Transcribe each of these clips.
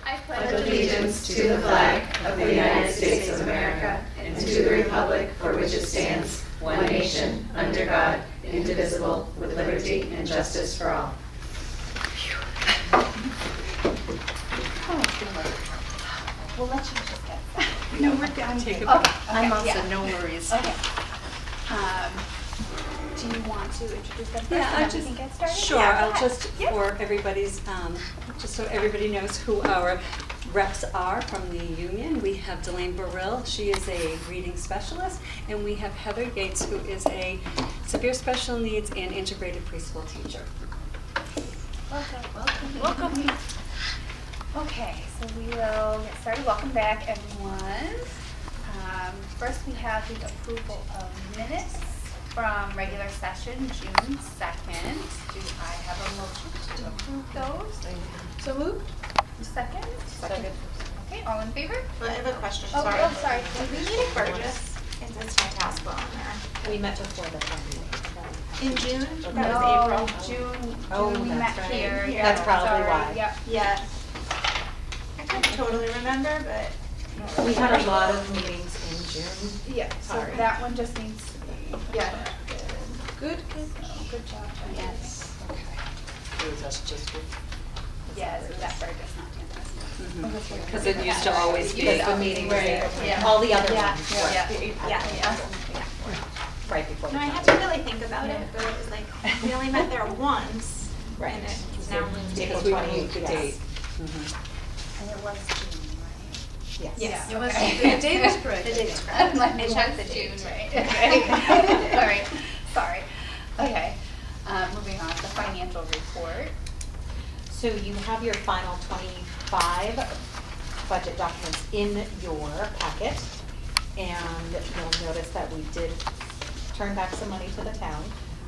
I pledge allegiance to the flag of the United States of America and to the republic for which it stands, one nation, under God, indivisible, with liberty and justice for all. We'll let you just get started. No, we're done. Take a Oh, breath. okay, I'm also, yeah. no worries. Okay. Do you want to introduce them first? Yeah, and I'll then just, we can get started? sure, Yeah, go I'll ahead. just, Yep. for everybody's, just so everybody knows who our reps are from the union, we have Delane Burrill, she is a reading specialist, and we have Heather Yates, who is a severe special needs and integrated preschool teacher. Welcome. Okay, so we will get started. Welcome back, everyone. First, we have the approval of minutes from regular session, June 2nd. Do I have a motion to approve those? So moved? Second? Okay, all in favor? Well, I have a question, Oh, sorry. oh, sorry. Did we need a Burgess? It says Tantasco on there. We met before the town meeting. In June? Okay. That was April. June Oh, we that's met right. here. Yeah. That's probably Sorry, why. Yep. Yeah. I can't totally remember, but. We had a lot of meetings in June. Yeah, so Sorry. that one just needs to be. Yeah. Good. Good job. Jen. Yes. Yes, that's right, that's not fantastic. Because it used to always be. Because the meeting was Right. there. Yeah. All the other Yeah, ones yeah, were yeah. right before the No, I town had to meeting. really think about it, but it was like, we only met there once. Right. And it's now moved to Because April we 28th. moved the yes. date. And it was June, right? Yes. Yes. It was, Okay. the date was correct. The date is correct. I'm like, I it checked was the June, date. right? Okay. All right, sorry. Okay, moving on to financial report. So you have your final 25 budget documents in your packet. And you'll notice that we did turn back some money to the town.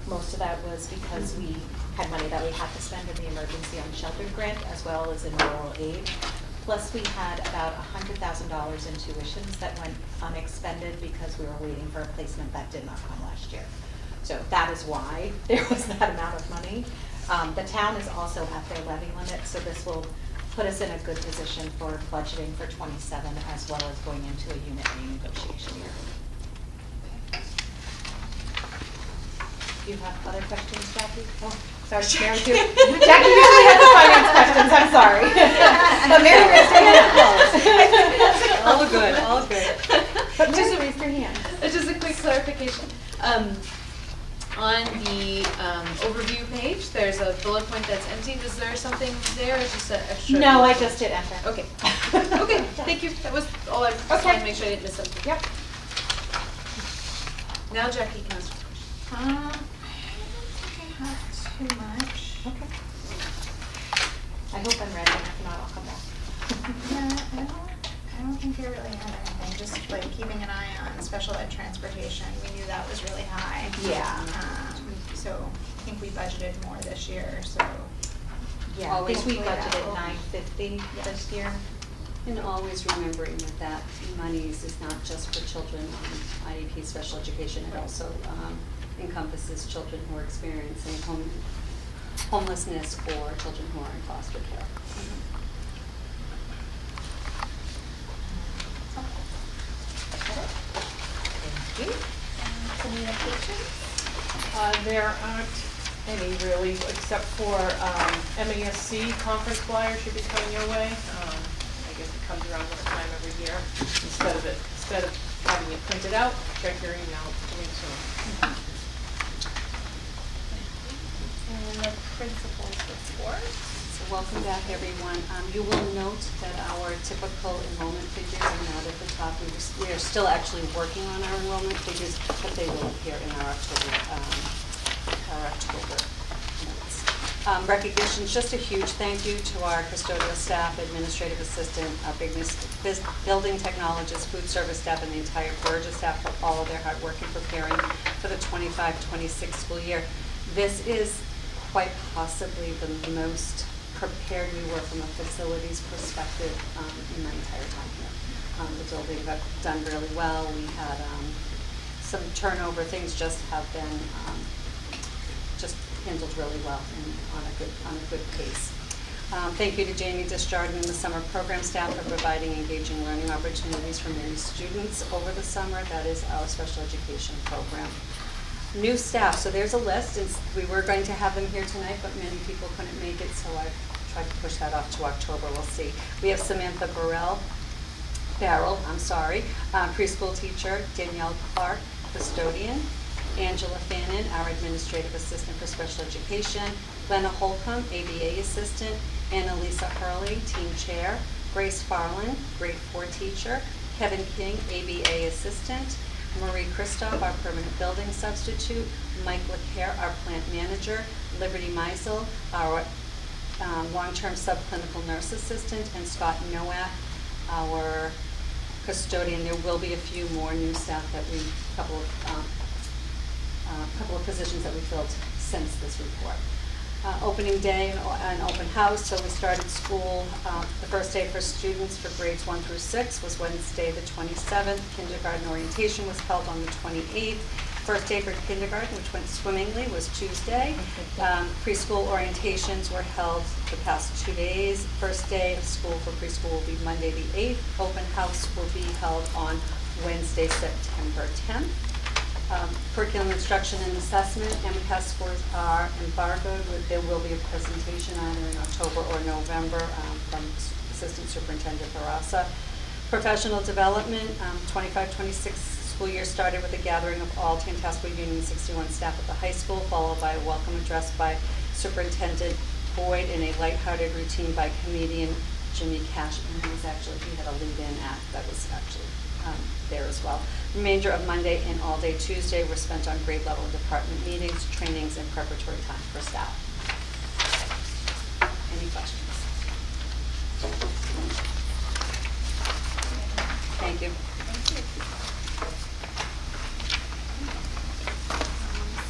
Most of that was because we had money that we had to spend in the emergency unsheltered grant as well as in rural aid. Plus, we had about $100,000 in tuitions that went unexpended because we were waiting for a placement that did not come last year. So that is why there was that amount of money. The town is also at their levy limit, so this will put us in a good position for budgeting for 27 as well as going into a unit renegotiation year. Do you have other questions, Jackie? Oh, sorry, Mary too. Jackie usually has the finance questions, I'm sorry. But Mary raised her hand. All good, all good. But Mary raised her hand. Just a quick clarification. On the overview page, there's a bullet point that's empty. Was there something there, or just an extra? No, I just did enter. Okay. Okay, thank you. That was all I just wanted to make sure I didn't miss something. Yep. Now Jackie can ask. I don't think I have too much. Okay. I hope I'm ready, and if not, I'll come back. Yeah, I don't think I really had anything, just like keeping an eye on special ed transportation, we knew that was really high. Yeah. So I think we budgeted more this year, so. Yeah, I Always think we hopefully that budgeted will- $950 this year. And always remembering that monies is not just for children on IEP special education, it also encompasses children who are experiencing homelessness or children who are in foster care. Thank you. Communications? There aren't any really, except for MASC conference flyer should be coming your way. I guess it comes around this time every year. Instead of having it printed out, check your email, it's coming soon. And the principal's report. So welcome back, everyone. You will note that our typical enrollment figures are not at the top. We are still actually working on our enrollment figures, but they will appear in our October minutes. Recognitions, just a huge thank you to our custodial staff, administrative assistant, our building technologists, food service staff, and the entire Burgess staff for all of their hard work in preparing for the 25-26 school year. This is quite possibly the most prepared we were from a facilities perspective in my entire time here. The building got done really well. We had some turnover. Things just have been just handled really well and on a good pace. Thank you to Jamie Disjardin and the summer program staff for providing engaging learning opportunities for many students over the summer. That is our special education program. New staff, so there's a list, and we were going to have them here tonight, but many people couldn't make it, so I tried to push that off to October. We'll see. We have Samantha Farrell, preschool teacher, Danielle Clark, custodian, Angela Fannin, our administrative assistant for special education, Glenna Holcomb, ABA assistant, Annalisa Hurley, team chair, Grace Farland, grade 4 teacher, Kevin King, ABA assistant, Marie Christoph, our permanent building substitute, Mike LeCare, our plant manager, Liberty Meisel, our long-term subclinical nurse assistant, and Scott Nowak, our custodian. There will be a few more new staff that we, couple of positions that we filled since this report. Opening day and open house, so we started school, the first day for students for grades 1 through 6 was Wednesday the 27th. Kindergarten orientation was held on the 28th. First day for kindergarten, which went swimmingly, was Tuesday. Preschool orientations were held the past 2 days. First day of school for preschool will be Monday the 8th. Open house will be held on Wednesday, September 10th. Curriculum instruction and assessment, MCAS scores are embargoed. There will be a presentation either in October or November from Assistant Superintendent Barasa. Professional development, 25-26 school year started with a gathering of all Tantasco Union 61 staff at the high school, followed by a welcome address by Superintendent Boyd and a lighthearted routine by comedian Jimmy Cash. And he had a lead-in act that was actually there as well. Remainder of Monday and all day Tuesday were spent on grade level department meetings, trainings, and preparatory time for staff. Any questions? Thank you.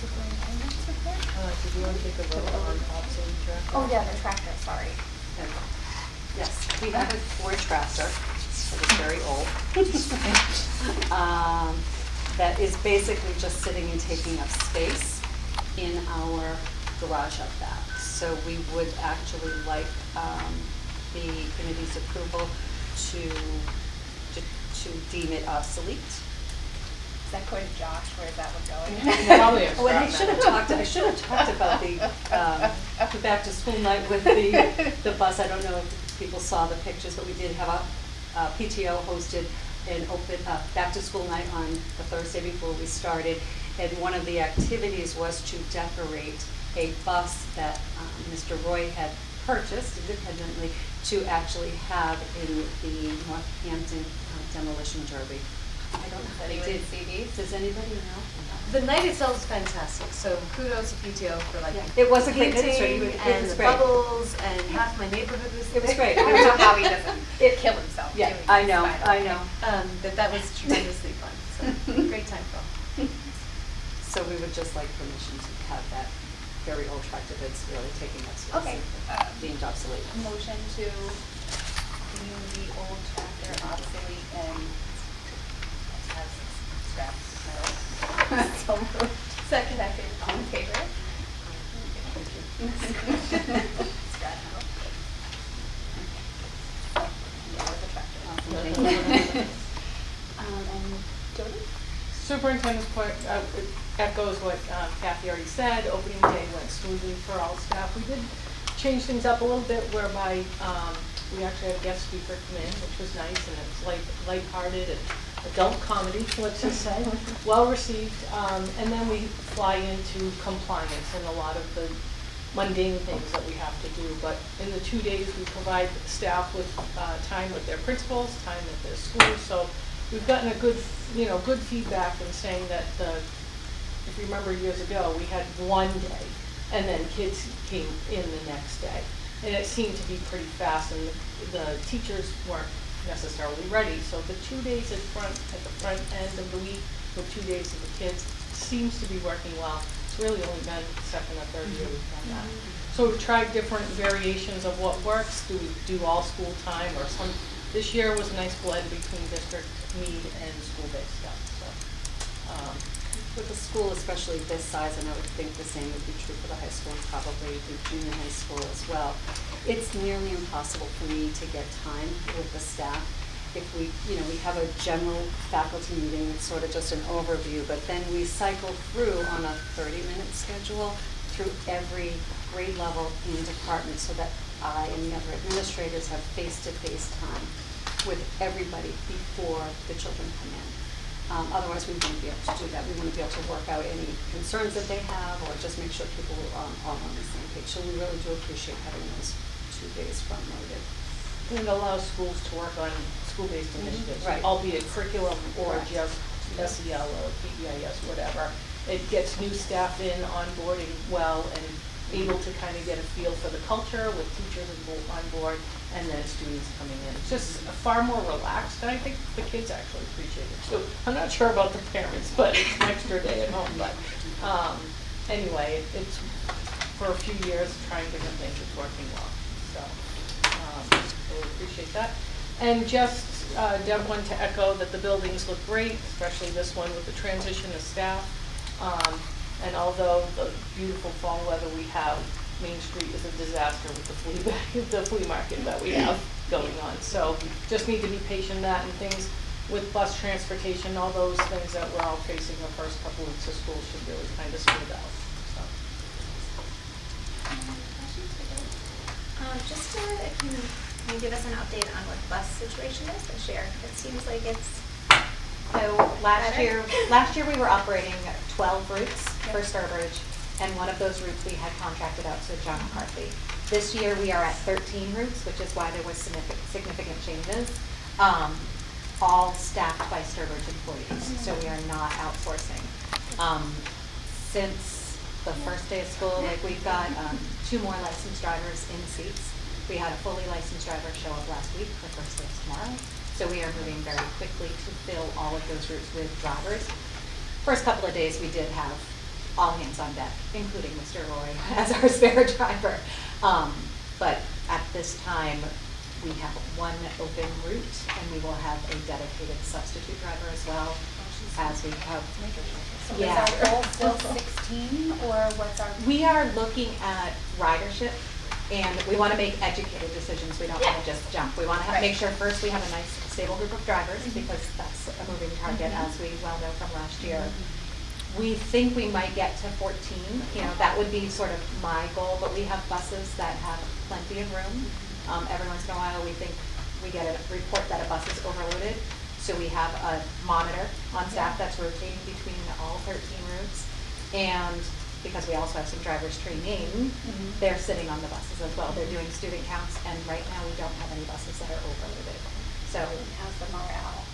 Superintendent's report? Did you want to take a vote on obsolete tractor? Oh, yeah, the tractor, sorry. Yes, we have a Ford tractor that is very old. That is basically just sitting and taking up space in our garage up back. So we would actually like the committee's approval to deem it obsolete. Is that going to Josh? Where is that one going? Probably a Oh, and I scrap should have talked about the back to school night with the bus. I don't know if people saw the pictures, but we did have a PTO hosted an open back to school night on the Thursday before we started, and one of the activities was to decorate a bus that Mr. Roy had purchased independently to actually have in the Northampton demolition derby. I don't know if Anybody they see these? Does anybody know? The night itself is fantastic, so kudos to PTO for like Yeah, it was a great painting ministry. It and was the great. bubbles and half my neighborhood was there. It was great. I don't know how he doesn't kill himself Yeah, doing I this, know, by the I way. know. That was tremendously fun, so great time for all. So we would just like permission to have that very old tractor that's really taking up space. Okay, Deemed obsolete. motion to deem the old tractor obsolete and has scrap metal. So moved. Second, all in favor? Scrap metal. Yeah, with the tractor. And Jody? Superintendent's point echoes what Kathy already said. Opening day went smoothly for all staff. We did change things up a little bit whereby we actually had a guest speaker come in, which was nice, and it was lighthearted and adult comedy, let's just say, well received. And then we fly into compliance and a lot of the mundane things that we have to do. But in the 2 days, we provide staff with time with their principals, time at their schools. So we've gotten a good, good feedback in saying that if you remember years ago, we had 1 day and then kids came in the next day. And it seemed to be pretty fast, and the teachers weren't necessarily ready. So the 2 days at the front end of the week with 2 days of the kids seems to be working well. It's really only been second or third year we've done that. So we've tried different variations of what works. Do we do all school time or some? This year was a nice blend between district need and school-based stuff. So With a school especially this size, and I would think the same would be true for the high school and probably the junior high school as well, it's nearly impossible for me to get time with the staff. If we have a general faculty meeting, it's sort of just an overview, but then we cycle through on a 30-minute schedule through every grade level and department so that I and the other administrators have face-to-face time with everybody before the children come in. Otherwise, we wouldn't be able to do that. We wouldn't be able to work out any concerns that they have or just make sure people are all on the same page. So we really do appreciate having those 2 days front-loaded. And it allows schools to work on school-based initiatives, Right. albeit curriculum or Correct. just SEL or PBIS, whatever. It gets new staff in, onboarding well, and able to kind of get a feel for the culture with teachers on board, and then students coming in. It's just far more relaxed, and I think the kids actually appreciate it too. I'm not sure about the parents, but it's an extra day at home, but anyway, it's for a few years trying different things, it's working well, so we appreciate that. And just, Deb wanted to echo that the buildings look great, especially this one with the transition of staff. And although the beautiful fall weather we have, Main Street is a disaster with the flea market that we have going on. So just need to be patient in that, and things with bus transportation, all those things that we're all facing the first couple weeks of school should really kind of smooth out. So. Just if you can give us an update on what the bus situation is this year. It seems like it's So last year we were operating 12 routes for Sturbridge, and one of those routes we had contracted out to John McCarthy. This year we are at 13 routes, which is why there was significant changes, all staffed by Sturbridge employees, so we are not outsourcing. Since the first day of school, like we've got 2 more licensed drivers in seats. We had a fully licensed driver show up last week. The first day is tomorrow. So we are moving very quickly to fill all of those routes with drivers. First couple of days we did have all hands on deck, including Mr. Roy as our spare driver. But at this time, we have 1 open route, and we will have a dedicated substitute driver as well, as we have. So Yeah. is our goal still 16, or what's our? We are looking at ridership, and we want to make educated decisions. We don't want to just jump. We want to make sure first we have a nice, stable group of drivers, because that's a moving target, as we well know from last year. We think we might get to 14. You know, that would be sort of my goal, but we have buses that have plenty of room. Every once in a while, we think we get a report that a bus is overloaded. So we have a monitor on staff that's rotating between all 13 routes. And because we also have some drivers training, they're sitting on the buses as well. They're doing student counts, and right now we don't have any buses that are overloaded. So How's the morale?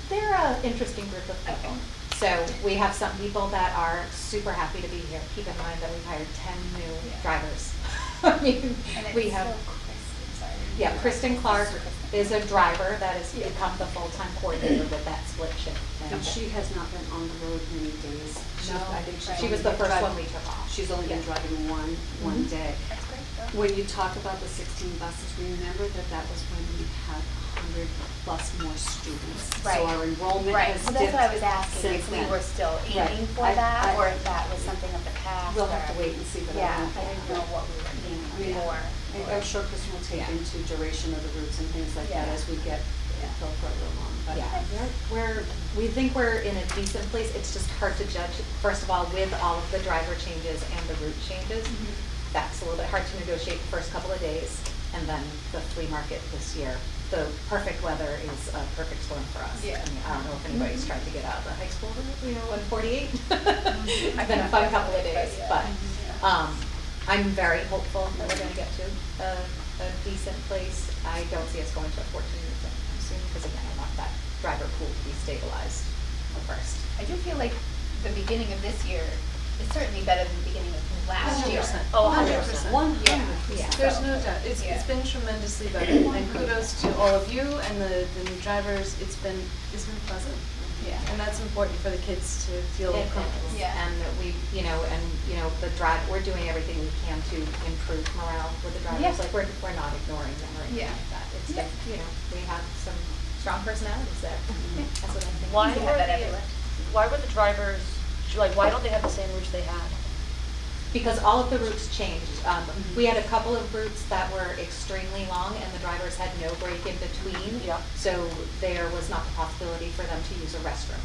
they're an interesting group of people. So we have some people that are super happy to be here. Keep in mind that we've hired 10 new drivers. I mean, And it's we have. still Kristen, sorry. Yeah, Kristen Clark is a driver that has become the full-time coordinator with that split shift. And she has not been on the road many days. No, I think she was the first one we took off. She's only been driving one day. That's great, though. When you talk about the 16 buses, remember that was when we had 100 plus more students. Right. So our enrollment Right, has so that's dipped what I was asking, since if we then. were still Right. aiming for that, or if that was something of the past. We'll have or- to wait and see, but Yeah, I I didn't know what we were aiming for. I'm sure Kristen will take into duration of the routes and things like that Yeah. as we get filled further along. But Yeah, we think we're in a decent place. It's just hard to judge, first of all, with all of the driver changes and the route changes. That's a little bit hard to negotiate the first couple of days, and then the flea market this year. The perfect weather is a perfect storm for us. Yeah. I mean, I don't know if anybody's tried to get out of the high school, on 48. It's been a fun couple of days, but I'm very hopeful that we're gonna get to a decent place. I don't see us going to a 14 anytime soon, because again, I want that driver pool to be stabilized first. I do feel like the beginning of this year is certainly better than the beginning of last year. 100%. Oh, 100%. 100%. Yeah. There's So- no doubt. It's Yeah. been tremendously better. And kudos to all of you and the new drivers. It's been pleasant. Yeah. And that's important for the kids to feel It comfortable. is. Yeah. And the drive, we're doing everything we can to improve morale with the drivers. Yeah. Like, we're not ignoring them or anything Yeah. like that. It's Yeah. just, we have some strong personalities there. That's what I think. Why You have were that the everywhere. why were the drivers, like, why don't they have the same routes they had? Because all of the routes changed. We had a couple of routes that were extremely long and the drivers had no break in between. Yeah. So there was not the possibility for them to use a restroom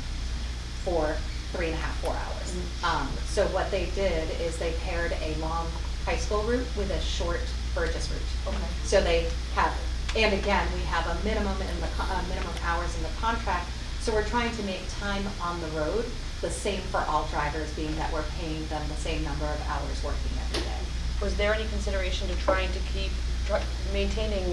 for 3.5, 4 hours. So what they did is they paired a long high school route with a short Burgess route. Okay. So they have, and again, we have a minimum in the, minimum hours in the contract. So we're trying to make time on the road the same for all drivers, being that we're paying them the same number of hours working every day. Was there any consideration to trying to keep, maintaining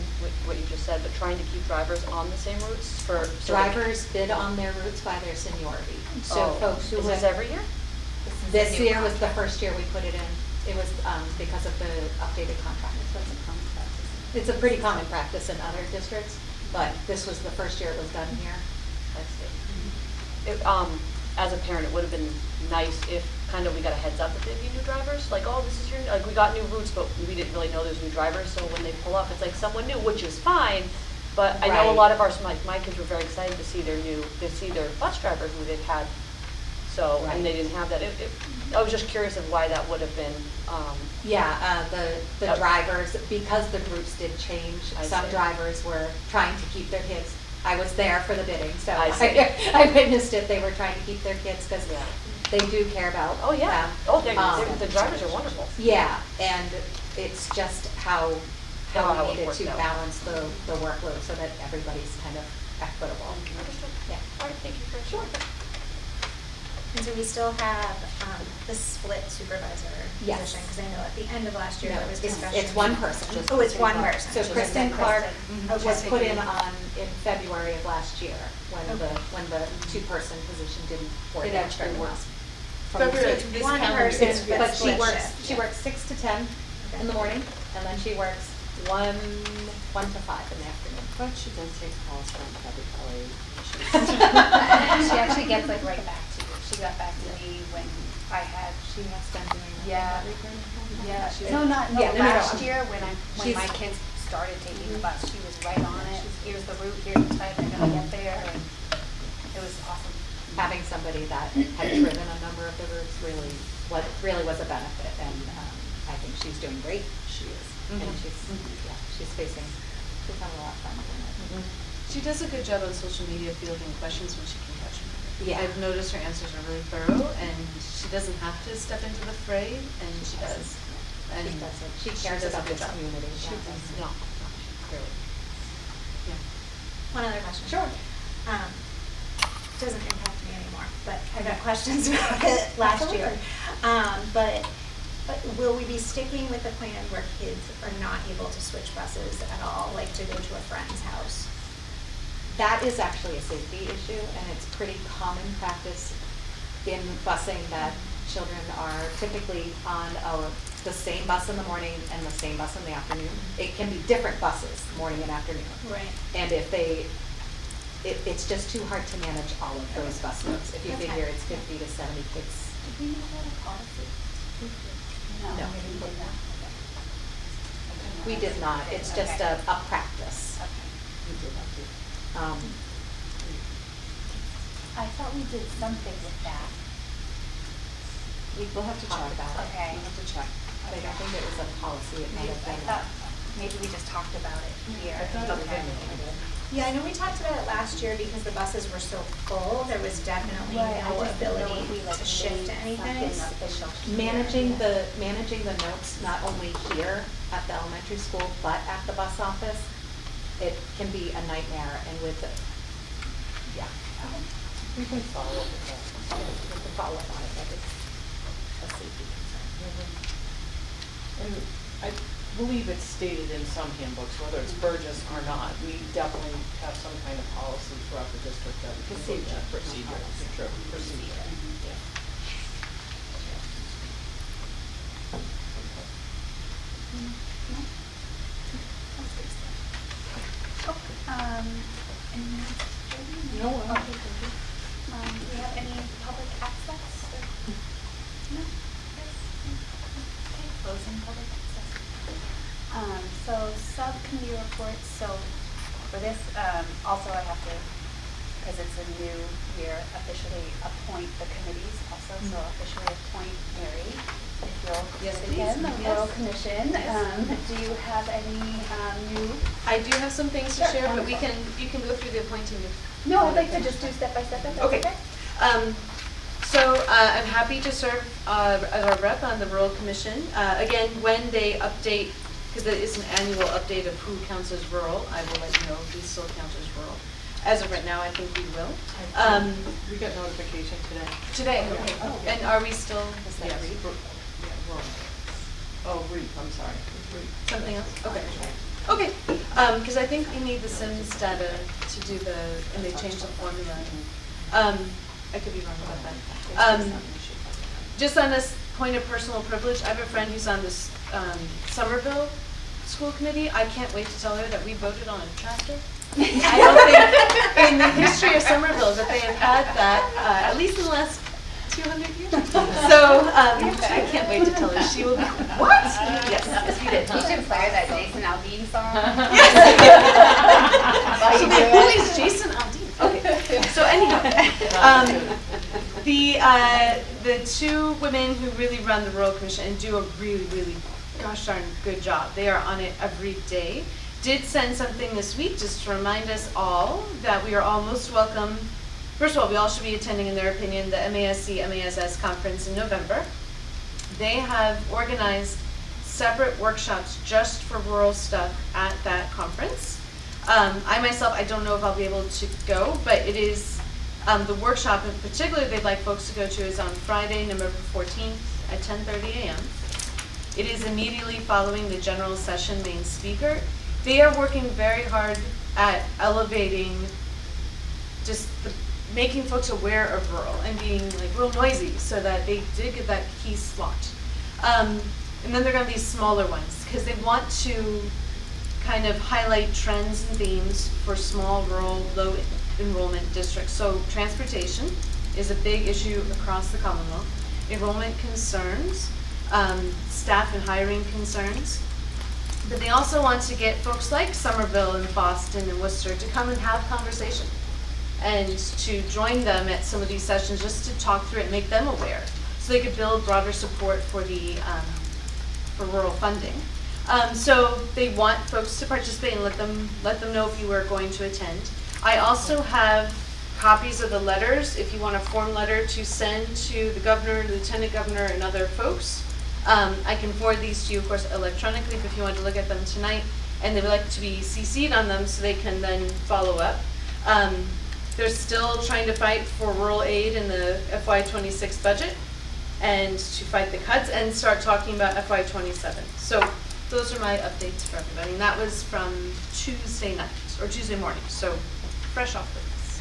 what you just said, but trying to keep drivers on the same routes for? Drivers bid on their routes by their seniority. So folks who Is this have- every year? This year was the first year we put it in. It was because of the updated contract. It's a pretty common practice in other districts, but this was the first year it was done here. As a parent, it would have been nice if kind of we got a heads up that there'd be new drivers, like, oh, this is your, like, we got new routes, but we didn't really know there's new drivers, so when they pull up, it's like someone new, which is fine, but I know a Right. lot of our, my kids were very excited to see their bus driver who they've had, so, Right. and they didn't have that. I was just curious of why that would have been, Yeah, the Yep. drivers, because the routes did change, I some see. drivers were trying to keep their kids. I was there for the bidding, so I see. I witnessed it. They were trying to keep their kids because Yeah. they do care about oh, yeah. them. Oh, the Um, drivers are wonderful. Yeah, and it's just how How we it needed worked to out. balance the workload so that everybody's kind of equitable. Understood. Yeah. All right, thank you for sharing. And do we still have the split supervisor Yes. position? Because I know at the end of last year No, there was it's- discussion. it's one person. Oh, it's one person. So just Kristen one Clark person. was Okay. put in in February of last year when the Okay. two-person position didn't work It out actually very well. works. February, it's this one calendar person, year. but But she split works, shift. she works 6 to 10 in the morning, and then she works 1 to 5 in the afternoon. But she does take calls from everybody. She actually gets like right back to you. She got back to me when I had, She has been doing Yeah. that weekend. yeah, She- no, Yeah, no, last I'm- year when She's- my kids started taking the bus, she was right on it. Here's the route, here's the time they're gonna get there, and it was awesome. Having somebody that had driven a number of the routes really was a benefit, and I think she's doing great. She is, and she's she's having a lot of fun doing it. She does a good job on social media fielding questions when she can catch them. Yeah. I've noticed her answers are really thorough, and she doesn't have to step into the fray, and she does. And She does it. She cares does a about good this job. community. She Yeah. does, no, clearly. Yeah. One other question. Sure. Doesn't impact me anymore, but I got questions about it last year. But will we be sticking with the plan where kids are not able to switch buses at all, like to go to a friend's house? That is actually a safety issue, and it's pretty common practice in busing that children are typically on the same bus in the morning and the same bus in the afternoon. It can be different buses, morning and afternoon. Right. And if it's just too hard to manage all of those bus routes. If you Okay. figure it's 50 to 70 kids. Did we know that a policy? No. We did not. We did not, it's just Okay. a practice. Okay. We did not do. I thought we did something with that. We'll have to talk about it. Okay. We'll have to check. But I don't think it was a policy, it might have I been. thought maybe we just talked about it here. Okay. Yeah, I know we talked about it last year because the buses were so full, there was definitely Right, I no just didn't know ability if we, like, to shift made anything. something official. Managing the notes, not only here at the elementary school, but at the bus office, it can be a nightmare, and with the, yeah. We can follow up with that. We can follow up on it, but it's a safety concern. And I believe it's stated in some handbooks, whether it's Burgess or not, we definitely have some kind of policy throughout the district that we can look Procedure. at. Procedure. True, procedure, yeah. Any minutes? No, Do we have any public access? No? Okay, closing public access. So subcommittee reports, so for this, also I have to because it's a new year, officially appoint the committees also, so officially appoint Mary, if you'll Yes, sit please. again, the Yes. Rural Commission. Do you have any new? I do have some things to Sure, share, but wonderful. you can go through the appointing if. No, I'd like to just do step by step, if that's Okay. okay. So I'm happy to serve as our rep on the Rural Commission. Again, when they update, because there is an annual update of who counts as rural, I will let you know if we still count as rural. As of right now, I think we will. We got notification today. Today, Yeah. okay. Oh. And are we still, Yes. Yeah, wrong. Oh, REAP, I'm sorry. REAP. something else? Okay. Okay, because I think we need the Sims data to do and they changed the formula. I could be wrong about that. Just on this point of personal privilege, I have a friend who's on this Somerville school committee. I can't wait to tell her that we voted on a tractor. I don't think in the history of Somerville that they have had that, at least in the last 200 years. So I can't wait to tell her. She will be, what? Yes, we did. You should play that Jason Aldean song. She'll be like, who is Jason Aldean? Okay, so anyhow, the two women who really run the Rural Commission and do a really, really gosh darn good job, they are on it every day, did send something this week just to remind us all that we are all most welcome. First of all, we all should be attending, in their opinion, the MASC-MASS conference in November. They have organized separate workshops just for rural stuff at that conference. I myself, I don't know if I'll be able to go, but it is, the workshop in particular they'd like folks to go to is on Friday, November 14th at 10:30 a.m. It is immediately following the general session main speaker. They are working very hard at elevating just making folks aware of rural and being like real noisy so that they did get that key slot. And then they're going to be smaller ones because they want to kind of highlight trends and themes for small, rural, low enrollment districts. So transportation is a big issue across the Commonwealth. Enrollment concerns, staff and hiring concerns. But they also want to get folks like Somerville and Boston and Worcester to come and have conversation and to join them at some of these sessions just to talk through it and make them aware so they could build broader support for the for rural funding. So they want folks to participate and let them know if you are going to attend. I also have copies of the letters if you want a form letter to send to the governor, the lieutenant governor, and other folks. I can forward these to you, of course, electronically if you want to look at them tonight, and they would like to be CC'd on them so they can then follow up. They're still trying to fight for rural aid in the FY26 budget and to fight the cuts and start talking about FY27. So those are my updates for everybody. And that was from Tuesday night, or Tuesday morning, so fresh off the press.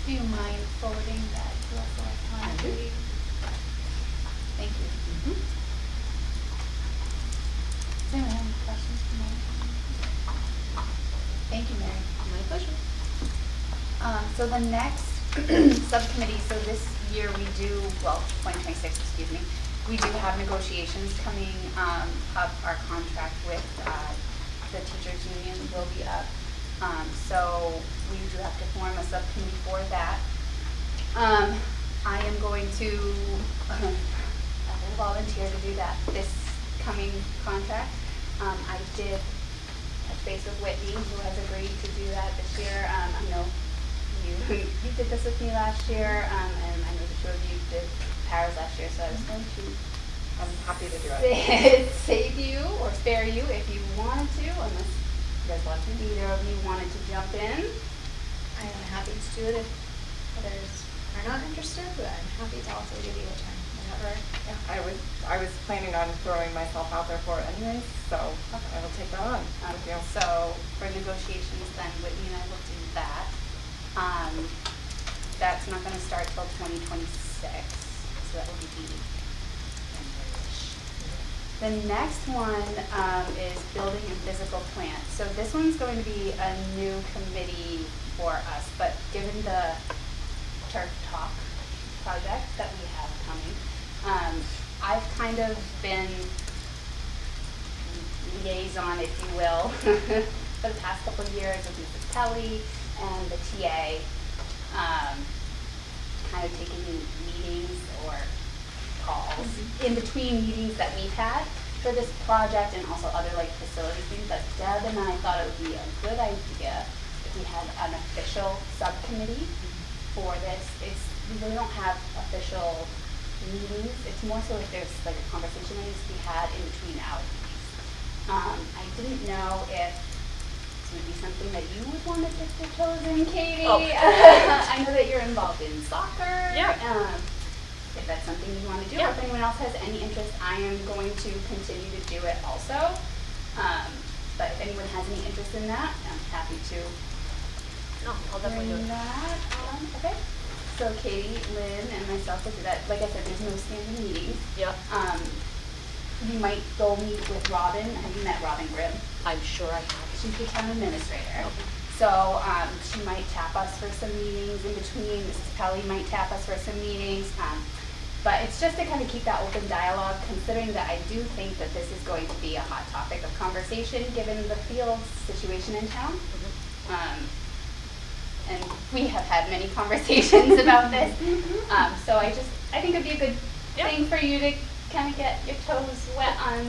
Do you mind forwarding that to us electronically? Thank you. Does anyone have any questions for Mary? Thank you, Mary. My pleasure. So the next subcommittee, so this year we do, well, 2026, excuse me, we do have negotiations coming up. Our contract with the teachers union will be up. So we do have to form a subcommittee for that. I am going to I will volunteer to do that this coming contract. I did touch base with Whitney, who has agreed to do that this year. I know you did this with me last year, and I know the two of you did Paris last year, so I was going to I'm happy to do it. save you or spare you if you wanted to, unless you guys want to. Either of you wanted to jump in. I am happy to do it if others are not interested, but I'm happy to also give you a turn, whatever. Yeah, I was planning on throwing myself out there for it anyways, so I will take that on. Thank you. So for negotiations, then Whitney and I will do that. That's not going to start till 2026, so that will be January-ish. The next one is building and physical plant. So this one's going to be a new committee for us, but given the Turf Talk project that we have coming, I've kind of been liaison, if you will, for the past couple of years with Mrs. Kelly and the TA, kind of taking meetings or calls in between meetings that we've had for this project and also other like facility things. But Deb and I thought it would be a good idea if we had an official subcommittee for this. We really don't have official meetings. It's more so if there's like a conversation that needs to be had in between our meetings. I didn't know if this would be something that you would want to dip your toes in, Katie. Oh. I know that you're involved in soccer. Yeah. If that's something you want to do, Yeah. or if anyone else has any interest, I am going to continue to do it also. But if anyone has any interest in that, I'm happy to No, I'll definitely do bring it. that. Okay. So Katie, Lynn, and myself will do that. Like I said, there's no standing meetings. Yeah, You might go meet with Robin. Have you met Robin Grimm? I'm sure I have. She's the town administrator. Okay. So she might tap us for some meetings in between. Mrs. Pelly might tap us for some meetings. But it's just to kind of keep that open dialogue, considering that I do think that this is going to be a hot topic of conversation given the field situation in town. And we have had many conversations about this. So I think it'd be a good Yeah. thing for you to kind of get your toes wet on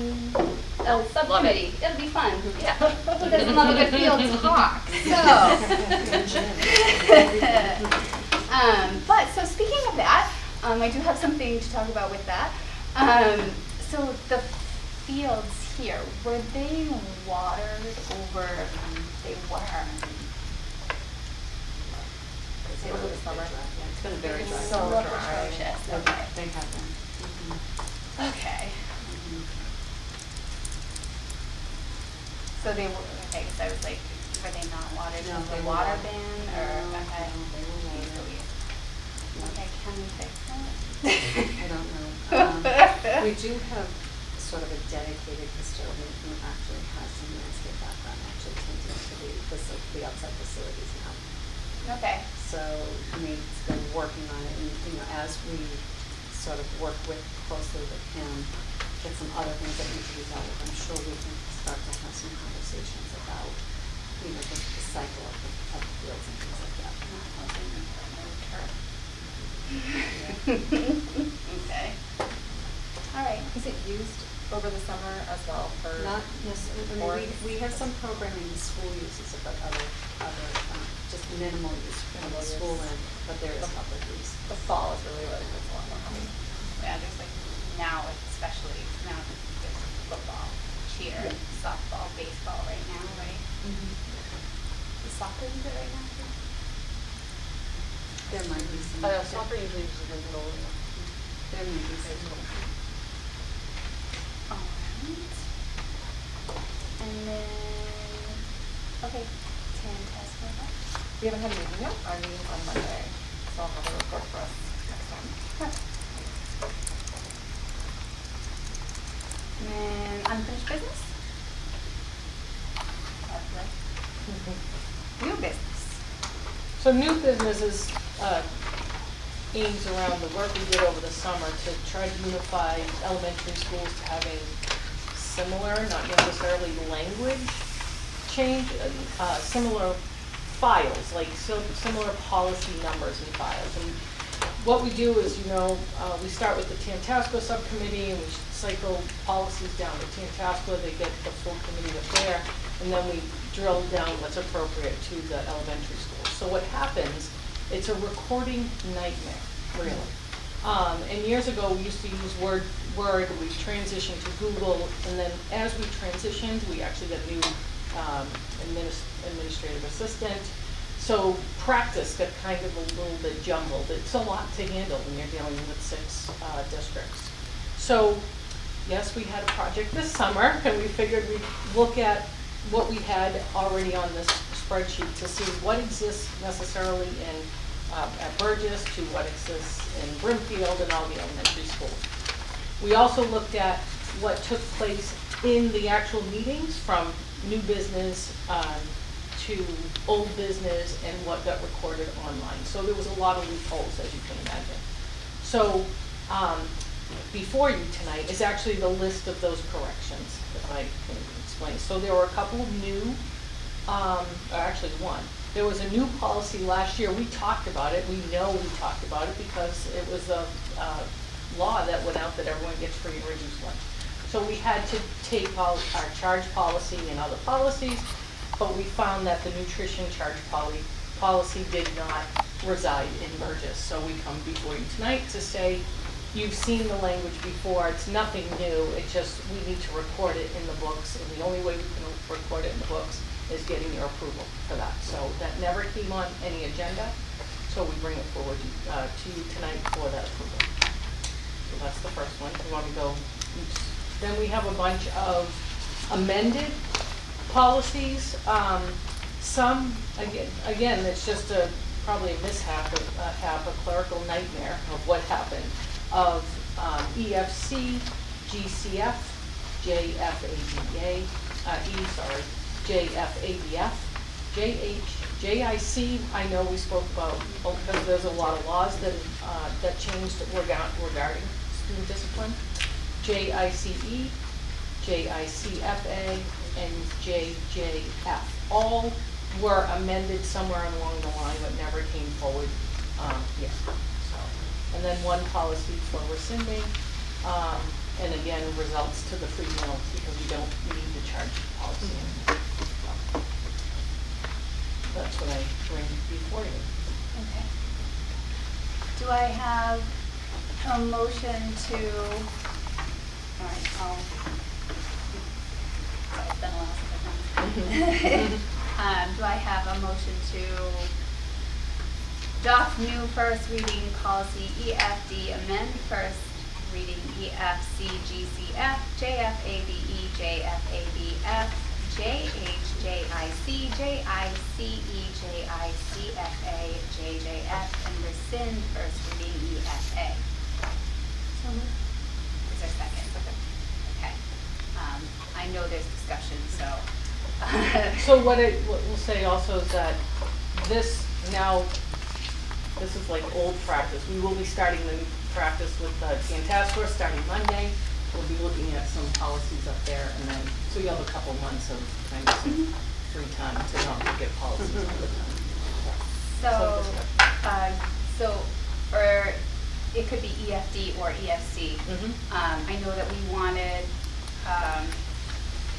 a subcommittee. It'll be fun. Yeah. Who doesn't love a good field talk? So speaking of that, I do have something to talk about with that. So the fields here, were they watered over? They were. Over the summer. It's been very dry. So atrocious. Okay. They have been. Okay. So they were, okay, so I was like, were they not watered? No, Was they the were water watered. ban or, No, okay. no, they were watered. Okay, can we fix I don't know. We do have sort of a dedicated custodian who actually has some landscape background, actually tending to the outside facilities now. it? Okay. So Nate's been working on it, and, as we sort of work closely with him, get some other things that need to be dealt with, I'm sure we can start to have some conversations about, the cycle of the fields and things like that. Okay. All right. Is it used over the summer as well for? Not necessarily, sports? we have some programming the school uses it, but other, just minimal use from the school end, but there is public use. The fall is really what it's a lot more common. Yeah, there's like now especially now there's football, cheer, Yeah. softball, baseball right now, right? Is soccer good right now too? There might be some. Soccer usually uses the middle. There may be some. Alright. And then, okay, fantastic. We haven't had a meeting yet. Our meeting's on Monday, so I'll have a report for us next time. And then unfinished business? Lovely. New business. So new business is aims around the work we did over the summer to try to unify elementary schools to having similar, not necessarily language change, similar files, like similar policy numbers and files. And what we do is, we start with the Tantascwa subcommittee and we cycle policies down to Tantascwa, they get the full committee up there, and then we drill down what's appropriate to the elementary schools. So what happens, it's a recording nightmare, really. And years ago, we used to use Word, we transitioned to Google, and then as we transitioned, we actually got a new administrative assistant. So practice got kind of a little bit jumbled. It's a lot to handle when you're dealing with 6 districts. So yes, we had a project this summer, and we figured we'd look at what we had already on this spreadsheet to see what exists necessarily in at Burgess to what exists in Brimfield and all the elementary schools. We also looked at what took place in the actual meetings, from new business to old business, and what got recorded online. So there was a lot of loopholes, as you can imagine. So before you tonight is actually the list of those corrections, if I can explain. So there were a couple of new, or actually one, There was a new policy last year, we talked about it, we know we talked about it because it was a law that went out that everyone gets free and reduced lunch. So we had to take all our charge policy and other policies, but we found that the nutrition charge policy did not reside in Burgess. So we come before you tonight to say, you've seen the language before, it's nothing new, it's just we need to record it in the books, and the only way we can record it in the books is getting your approval for that. So that never came on any agenda, so we bring it forward to you tonight for that approval. So that's the first one. You want to go? Then we have a bunch of amended policies. Some, again, it's just probably a mishap, a clerical nightmare of what happened, of EFC, GCF, JFABA, JFABF, JIC, I know we spoke about, because there's a lot of laws that changed regarding student discipline. JICE, JICFA, and JJF. All were amended somewhere along the line, but never came forward yet. So, and then one policy for rescinding, and again, results to the free meal because we don't need the charge policy anymore. So, that's what I bring before you. Okay. Do I have a motion to, all right, it's been a while since I've done it. Do I have a motion to adopt new first reading policy EFD, amend first reading EFC, GCF, JFABE, JFABF, JHJIC, JICE, JICFA, JJF, and rescind first reading EFA. So moved. Is there a second? Okay. I know there's discussion, so. So what we'll say also is that this is like old practice. We will be starting the new practice with the task force starting Monday. We'll be looking at some policies up there, and then, so you have a couple months of kind of some free time to not look at policies all the time. Or it could be EFD or EFC. I know that we wanted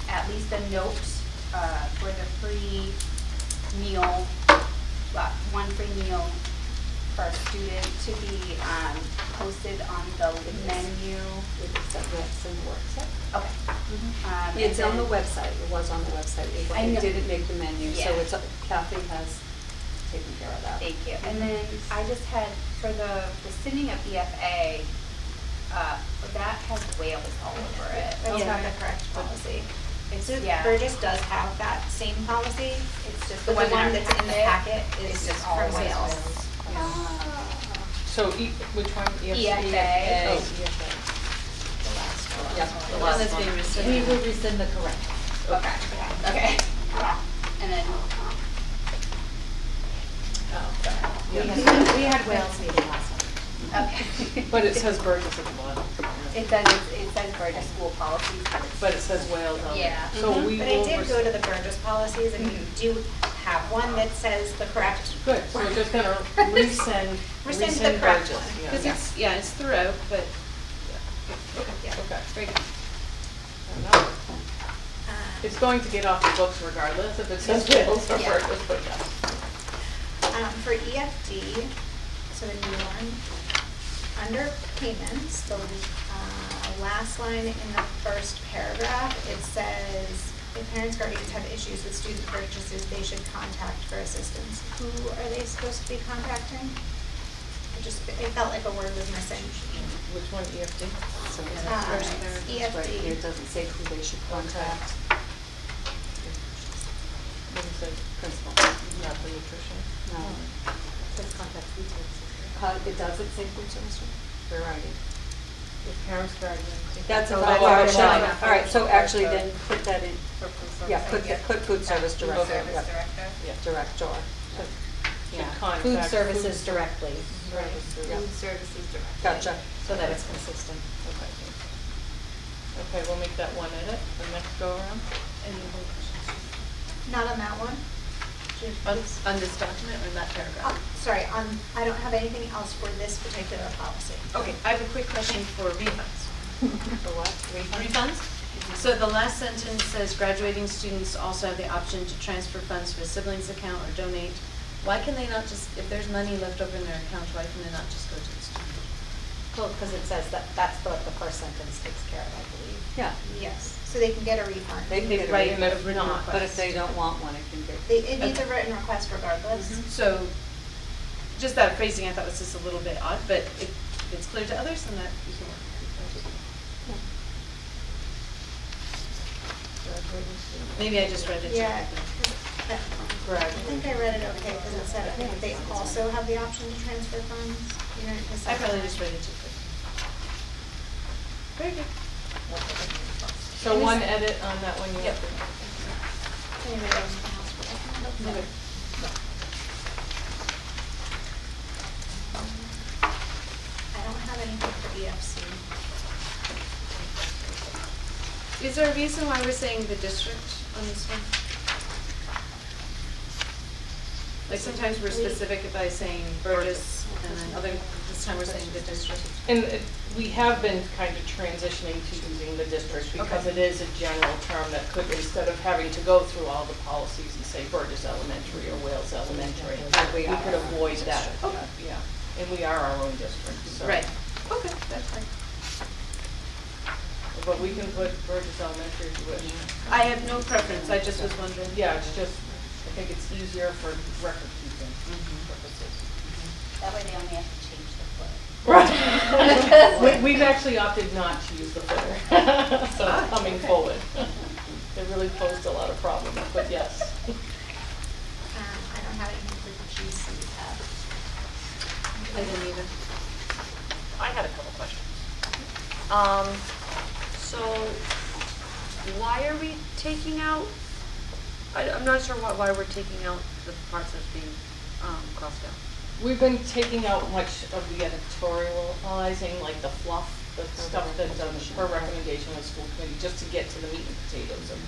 at least a note for the free meal, one free meal per student to be posted on the menu. That's in the work set. Okay. It's on the website, it was on the website, I know. it didn't make the menu, so Yeah. it's, Kathy has taken care of that. Thank you. And then I just had, for the rescinding of EFA, that has whales all over it. That's not the correct policy. It's Yeah. Burgess does have that same policy. It's just But the in our one that's in the packet is It's just from all Wales. whales. So which one? EFA. Oh, EFA. The last one. Yep, the The one last that's one. being We rescinded. will rescind the correct. Okay. And then, We had Wales meeting last time. okay. But it says Burgess at the bottom. It says Burgess school policies, But it says Wales on there. Yeah. So we But I will. did go to the Burgess policies, and you do have one that says the correct. Good, so we're just gonna rescind Rescind the correct Burgess, one. yeah. Because it's throughout, but Yeah. Okay. very good. Fair enough. It's going to get off the books regardless if it says Wales or Yeah. Burgess, but yes. For EFD, so the new one, under payments, the last line in the first paragraph, it says, if parents, guardians have issues with student purchases, they should contact for assistance. Who are they supposed to be contacting? It felt like a word was missing. Which one, EFD? So it's Uh, right EFD. here, it doesn't say who they should contact. What is it? Principal. Not the nutrition? No. Says contact food services. It doesn't say food service. Where are you? If parents, guardians. That's Oh, a, oh, all oh, right, so actually then put that in, For food service. yeah, put food service director, Service yeah, director. Yeah. director. Yeah, contact food food services directly, Services. Yeah. Food services director. Gotcha. so that it's consistent. Okay. Okay, we'll make that one edit, the next go around. Any other questions? Not on that one. On this document or in that paragraph? Sorry, I don't have anything else for this particular policy. Okay, I have a quick question for refunds. For what? Refunds? So the last sentence says graduating students also have the option to transfer funds to a sibling's account or donate. Why can they not just, if there's money left over in their account, why can they not just go to the student? Well, because it says that's what the first sentence takes care of, I believe. Yeah. Yes, so they can get a refund. They can get a Right, refund, a written request. but if they don't want one, it can be. It needs a written request regardless. So, just that phrasing I thought was just a little bit odd, but if it's clear to others, then that you can work. Maybe I just read it. Yeah. differently. I think I read it okay, because it said they also have the option to transfer funds. You know, it said I probably that. just read it too quick. Very good. So one edit on that one, you Yep. have to. Anybody else in the house would like to know? I don't have anything for EFC. Is there a reason why we're saying the district on this one? Like sometimes we're specific by saying Burgess, and then this time we're saying the district. And we have been kind of transitioning to using the district because it is a general term that could, instead of having to go through all the policies and say Burgess Elementary or Wales Elementary, we could avoid that. Okay. Yeah, and we are our own district, so. Right. Okay, that's fine. But we can put Burgess Elementary if you wish. I have no preference, I just was wondering. Yeah, it's just, I think it's easier for record keeping purposes. That way they only have to change the footer. Right. We've actually opted not to use the footer, so it's coming forward. It really posed a lot of problems, but yes. I don't have anything for GC tab. I didn't either. I had a couple questions. So why are we taking out, I'm not sure why we're taking out the parts that's being crossed out. We've been taking out much of the editorializing, like the fluff, the stuff that's per recommendation of the school committee, just to get to the meat and potatoes of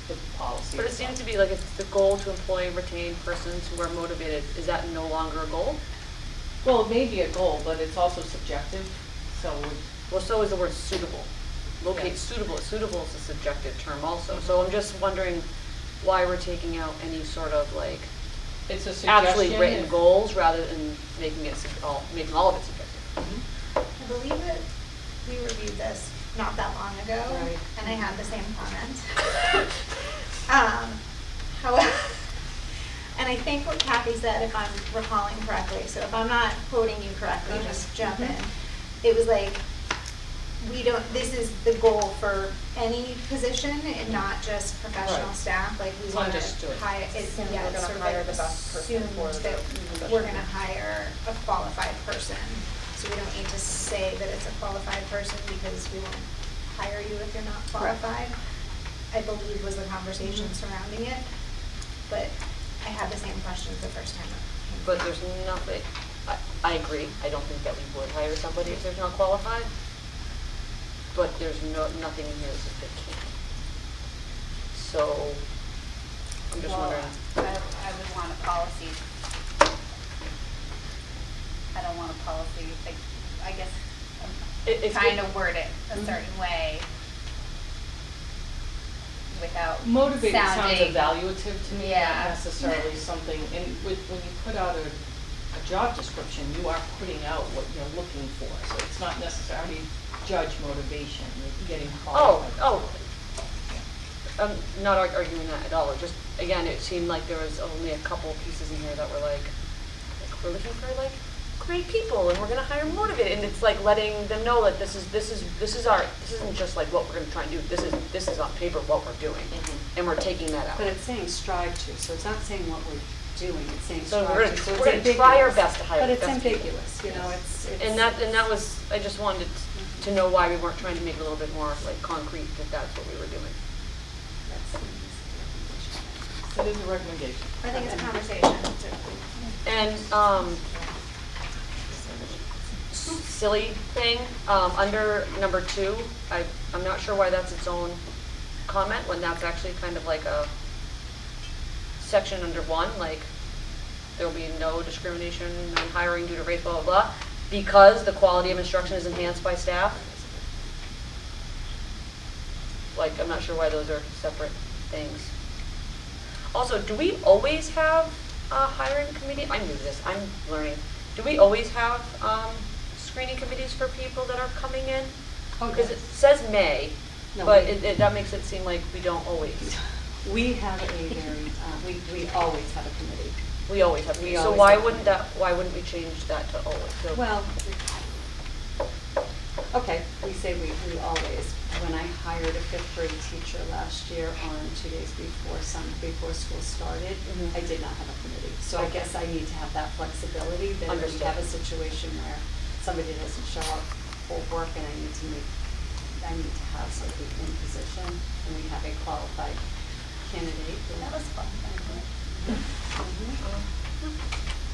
the policy. But it seems to be like it's the goal to employ and retain persons who are motivated. Is that no longer a goal? Well, it may be a goal, but it's also subjective, so. Well, so is the word suitable. Locate Yes. suitable. Suitable is a subjective term also. So I'm just wondering why we're taking out any sort of like It's a suggestion. actually written goals rather than making it making all of it subjective. I believe that we reviewed this not that long ago, Right. and I had the same comment. However, and I think what Kathy said, if I'm recalling correctly, so if I'm not quoting you correctly, just jump in. It was like, this is the goal for any position and not just professional Right. staff, like we It's want to understood. hire, it's Assume yeah, we're it's gonna sort of hire like the best person assumed for the that position. we're gonna hire a qualified person. So we don't need to say that it's a qualified person because we won't hire you if you're not qualified. I believe was the conversation surrounding it, but I had the same questions the first time. it came But through. there's nothing, I agree, I don't think that we would hire somebody if they're not qualified. But there's nothing in here that says they can't. So, I'm just wondering. I would want a policy. I don't want a policy, like, I guess I'm trying to word it a certain way without Motivated sounds sounding. evaluative to me, Yeah. not necessarily something, and when you put out a job description, you are putting out what you're looking for, so it's not necessarily judge motivation, you're getting qualified. I'm not arguing that at all, just, again, it seemed like there was only a couple pieces in here that were like we're looking for like great people and we're gonna hire motivated, and it's like letting them know that this isn't just like what we're gonna try and do, this is on paper what we're doing, and we're taking that out. But it's saying strive to, so it's not saying what we're doing, it's saying So strive we're to. gonna, So we're it's gonna try our ambiguous. best to hire But the it's best people. ambiguous, you know, it's. And that was, I just wanted to know why we weren't trying to make it a little bit more like concrete that that's what we were doing. It is a recommendation. I think it's a conversation. And, silly thing, under number 2, I'm not sure why that's its own comment when that's actually kind of like a section under 1, like, there will be no discrimination in hiring due to race, blah, blah, blah, because the quality of instruction is enhanced by staff? Like, I'm not sure why those are separate things. Also, do we always have a hiring committee? I'm new to this, I'm learning. Do we always have screening committees for people that are coming in? Oh, Because yes. it says may, No, but we- that makes it seem like we don't always. We have a very, we always have a committee. We always have. We So always why have wouldn't committees. why wouldn't we change that to always? So Well, okay, we say we always. When I hired a 5th grade teacher last year on 2 days before school started, Mhm. I did not have a committee. So I guess I need to have that flexibility that if we Understood. have a situation where somebody doesn't show up for work and I need to have somebody in position and we have a qualified candidate. then- That was fun.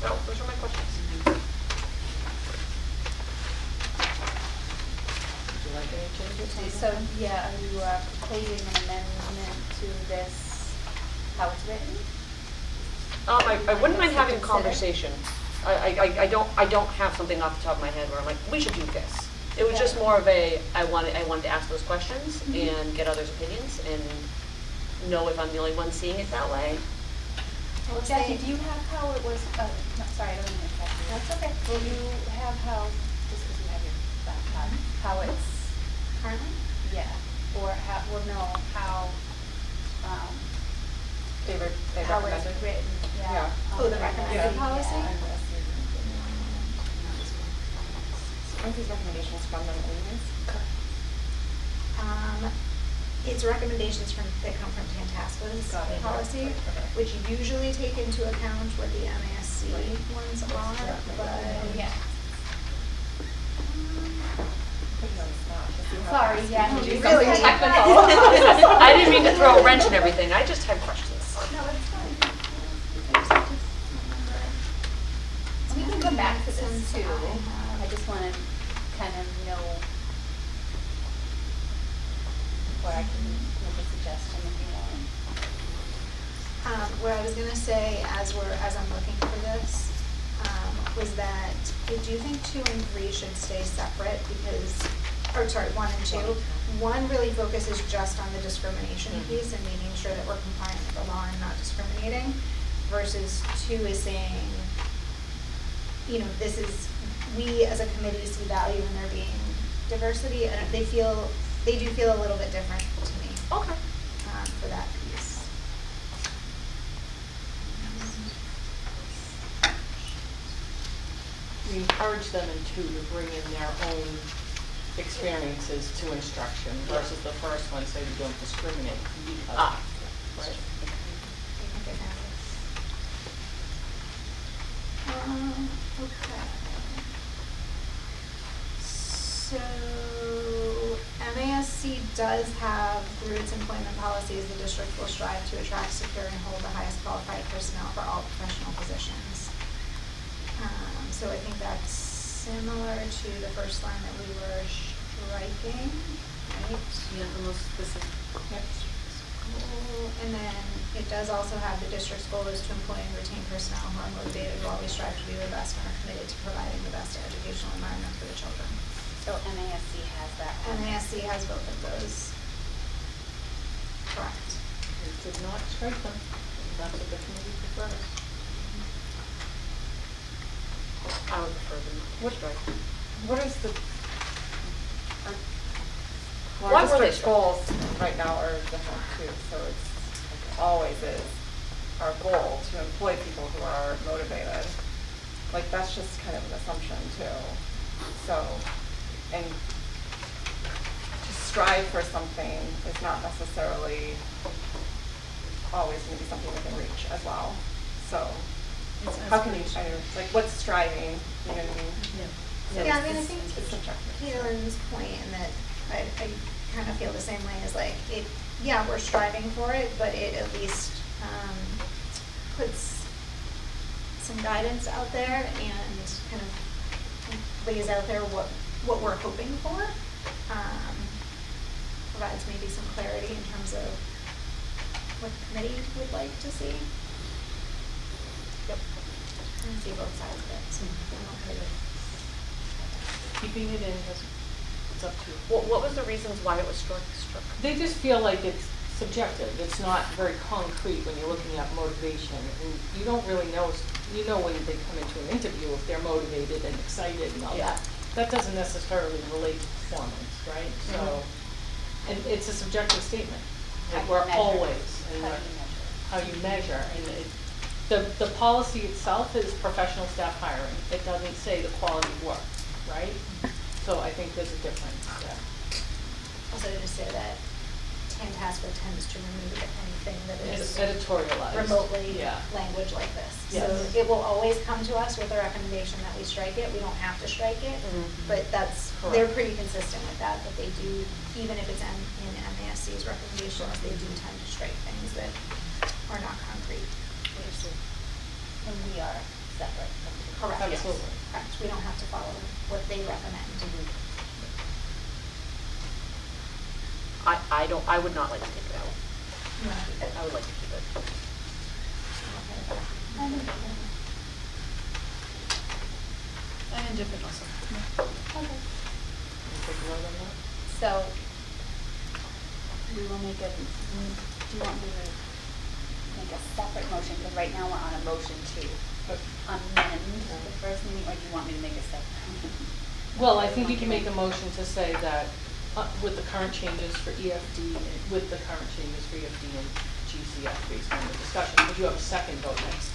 no, those are my questions. Would you like any changes? So, yeah, are you proposing an amendment to this, how it's written? I wouldn't mind To having a consider. conversation. I don't have something off the top of my head where I'm like, we should do this. It was just more of I wanted to ask those questions and get others' opinions and know if I'm the only one seeing it that way. Well, Jackie, do you have how it was, no, sorry, I don't mean to interrupt you. That's okay. Will you have how, just because you have your laptop, how it's, Currently? yeah, or how, well, no, how, They how it's recommended. written, yeah. Yeah. Oh, the recommended Yeah. policy? Aren't these recommendations from them anyways? It's recommendations that come from Tantasco's policy, which usually take into account what the MASC ones are, but. Yeah. No, it's not, 'cause you have Sorry, to yeah, do you something really technical. I didn't mean to throw a wrench in everything. I just had questions. No, it's fine. We can come back to this Since too. I I just want to kind of know where I can make a suggestion if you want. What I was gonna say as I'm looking for this, was that I do think 2 and 3 should stay separate because, or sorry, 1 and 2. 1 really focuses just on the discrimination piece and making sure that we're compliant with the law and not discriminating, versus 2 is saying, you know, this is, we as a committee see value in there being diversity, and they do feel a little bit different to me, Okay. for that piece. We encourage them in 2 to bring in their own experiences to instruction versus the first one, so you don't discriminate because. Ah. Right. I think it matters. Okay. So, MASC does have, through its employment policies, the district will strive to attract, secure, and hold the highest qualified personnel for all professional positions. So I think that's similar to the first line that we were striking, right? Yeah, the most specific. And then it does also have the district's goal is to employ and retain personnel who are motivated, who always strive to do their best and are committed to providing the best educational environment for the children. So MASC has that one. MASC has both of those. Correct. We did not strike them. That's what the committee prefers. I would prefer them not to strike. What is the? Well, Why our were they district goals right now are different too, so it's, like, always is our goal to employ people who are motivated. Like, that's just kind of an assumption too. So, and to strive for something is not necessarily always gonna be something within reach as well. So, how can you, like, what's striving, you know what I mean? Yeah, I mean, I think It's subjective. Kaylyn's point in that I kind of feel the same way as like, yeah, we're striving for it, but it at least, puts some guidance out there and kind of lays out there what we're hoping for. Provides maybe some clarity in terms of what the committee would like to see. see both sides of it, so I'm okay with. Keeping it in, it's up to you. What was the reasons why it was struck? They just feel like it's subjective, it's not very concrete when you're looking at motivation, and you don't really know, you know when they come into an interview if they're motivated and excited and all that. That doesn't necessarily relate to performance, right? So, and it's a subjective statement, How like you we're measure. always, and How we're- you measure. how you measure, and the policy itself is professional staff hiring, it doesn't say the quality of work, right? So I think there's a difference there. Also to just say that Tantasco tends to remove anything that is It's editorialized. remotely Yeah. language like this. Yes. So it will always come to us with a recommendation that we strike it, we don't have to strike it, but they're Correct. pretty consistent with that they do, even if it's in MASC's recommendations, they do tend to strike things that are not concrete. And we are separate. Correct. Yes. Absolutely. Correct, we don't have to follow what they recommend. I would not like to take it out. You wanna keep it? I would like to keep it. I'm indifferent also. Okay. You take a vote on that? So, we will make a, do you want me to make a separate motion? Because right now we're on a motion to amend the first meeting, or do you want me to make a separate? Well, I think you can make a motion to say that with the current changes for EFD, with the current changes for EFD and GCF based on the discussion, but you have a second vote next.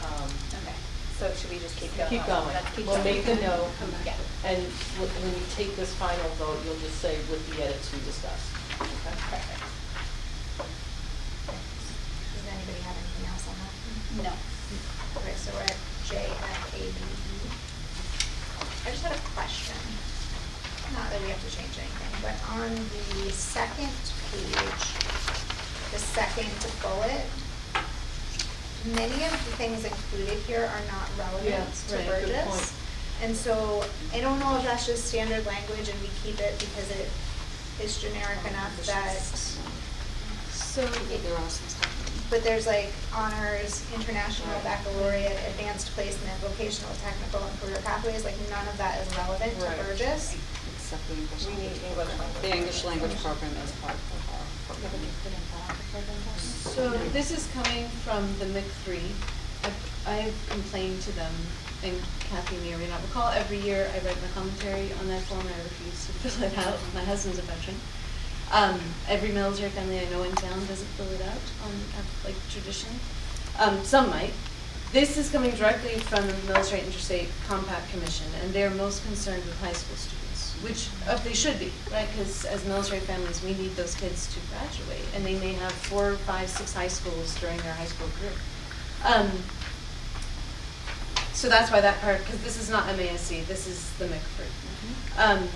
Okay, so should we just keep going? Keep going. Let's keep We'll going. make the note, Yeah. and when you take this final vote, you'll just say with the edits we discussed. Okay? Perfect. Does anybody have anything else on that? No. Okay, so we're at JFABE. I just had a question. Not that we have to change anything, but on the second page, the second bullet, many of the things included here are not relevant to right, good Burgess. point. And so I don't know if that's just standard language and we keep it because it is generic enough that, So, but there's like honors, international baccalaureate, advanced placement, vocational, technical, and career pathways, like none of that is relevant to Right. Burgess. Except the English We need language. English language. The English language program is part of our program. so this is coming from the MIC3. I've complained to them, and Kathy may or may not recall, every year I write my commentary on that form, I refuse to fill it out. My husband's a veteran. Every military family I know in town doesn't fill it out on, like, traditionally. Some might. This is coming directly from the Military Interstate Compact Commission, and they're most concerned with high school students, which they should be, right? Because as military families, we need those kids to graduate, and they may have 4, 5, 6 high schools during their high school career. So that's why that part, because this is not MASC, this is the MIC3.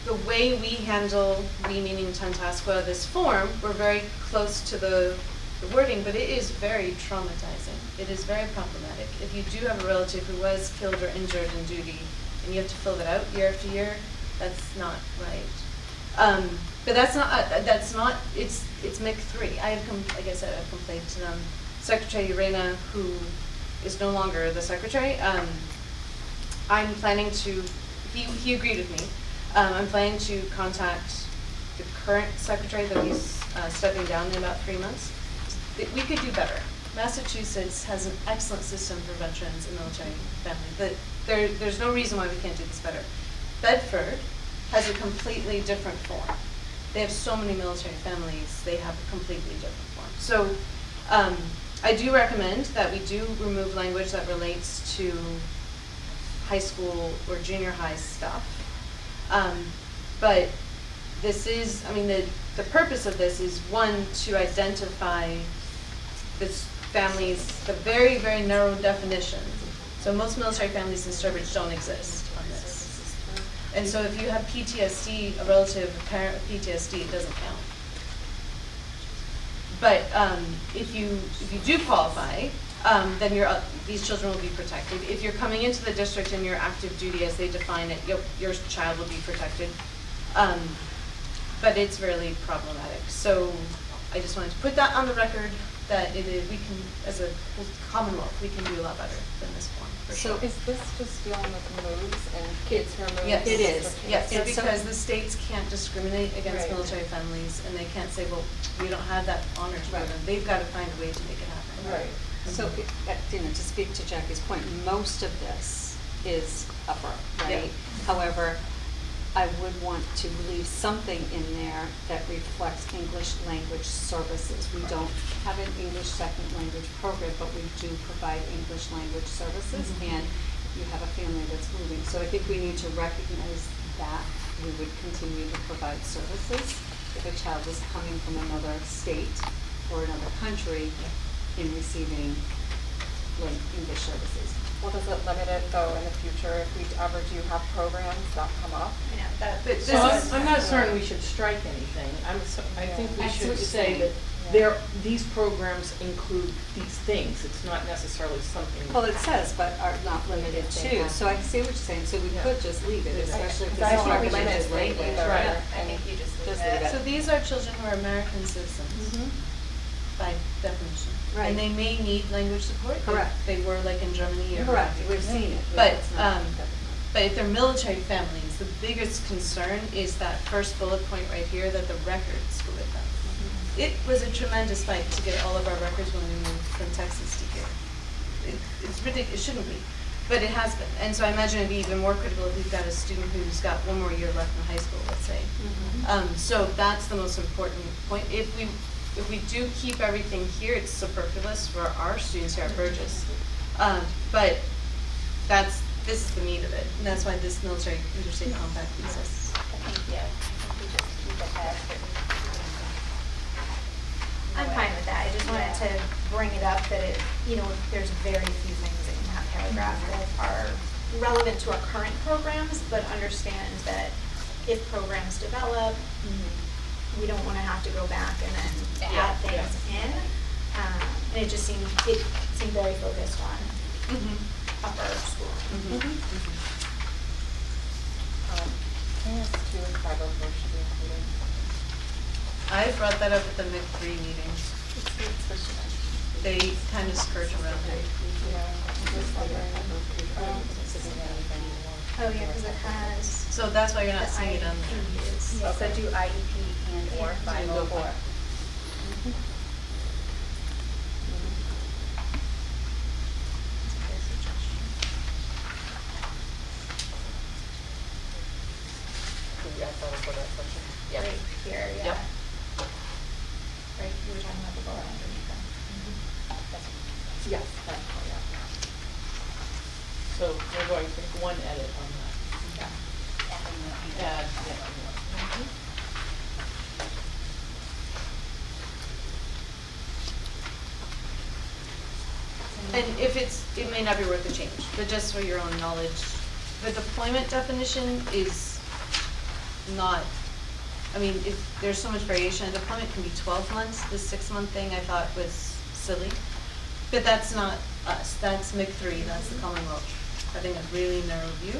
The way we handle, we meaning Tantasqua, this form, we're very close to the wording, but it is very traumatizing. It is very problematic. If you do have a relative who was killed or injured in duty, and you have to fill that out year after year, that's not right. But that's not, it's MIC3. Like I said, I've complained to them. Secretary Urena, who is no longer the secretary, I'm planning to, he agreed with me. I'm planning to contact the current secretary that he's stepping down in about 3 months. We could do better. Massachusetts has an excellent system for veterans and military families. There's no reason why we can't do this better. Bedford has a completely different form. They have so many military families, they have a completely different form. So I do recommend that we do remove language that relates to high school or junior high stuff. But this is, I mean, the purpose of this is, one, to identify this families, the very, very narrow definition. So most military families in Sturbridge don't exist on this. And so if you have PTSD, a relative, a parent with PTSD, it doesn't count. But if you do qualify, then these children will be protected. If you're coming into the district and you're active duty as they define it, your child will be protected. But it's really problematic. So I just wanted to put that on the record. that it is, we can, as a Commonwealth, we can do a lot better than this form, for So sure. Is this just dealing with moves and kids who are moving? Yes. It is. Yes, And so- because the states can't discriminate against Right. military families, and they can't say, well, we don't have that honors program. Right. They've got to find a way to make it happen. Right. So, to speak to Jackie's point, most of this is upper, right? However, I would want to leave something in there that reflects English language services. We don't have an English second language program, but we do provide English language services, and you have a family that's moving. So I think we need to recognize that we would continue to provide services if a child was coming from another state or another country in receiving like English services. Well, does it limit it though in the future if we ever do have programs that come up? I know, that. But So this is- I'm not certain we should strike anything. I think we I see should what you're say saying. that there, these programs include these things. It's not necessarily something. Well, it says, but are not limited to, so I see what you're saying, so we could just leave it, especially if I this don't want to recommended limit it language. either. Right. I think you just Just leave it. So these are children who are American citizens, Mhm. by definition. Right. And they may need language support. Correct. They were like in Germany or. Correct, we've seen it. But, It's not- but if they're military families, the biggest concern is that first bullet point right here, that the records go with them. It was a tremendous fight to get all of our records when we moved from Texas to here. It's ridiculous, it shouldn't be, but it has been. And so I imagine it'd be even more critical if we've got a student who's got one more year left in high school, let's say. So that's the most important point. If we do keep everything here, it's superfluous for our students here at Burgess. But this is the meat of it, and that's why this military interstate compact exists. I think, yeah, I think we just keep it as written. I'm fine with that, I just wanted to bring it up that it, there's very few things in that paragraph that are relevant to our current programs, but understand that if programs develop, we don't wanna have to go back and then add things in. And it just seemed very focused on upper school. KS2 and 504 should be included. I brought that up at the MIC3 meetings. They kind of skirt around it. Yeah, just wondering. Oh, yeah, cause it has. So that's why you're not the seeing it on there. IEPs. Yeah, so do IEP and or 504. Yeah, I thought of that section. Yeah. Right here, yeah. Yep. Right, you were talking about the bullet underneath them. Yes, that's, yeah. So we're going to make one edit on that. Add, And if it may not be worth a change, but just for your own knowledge, the deployment definition is not, there's so much variation. Deployment can be 12 months. This 6-month thing I thought was silly. But that's not us. That's MIC3. That's the Commonwealth having a really narrow view.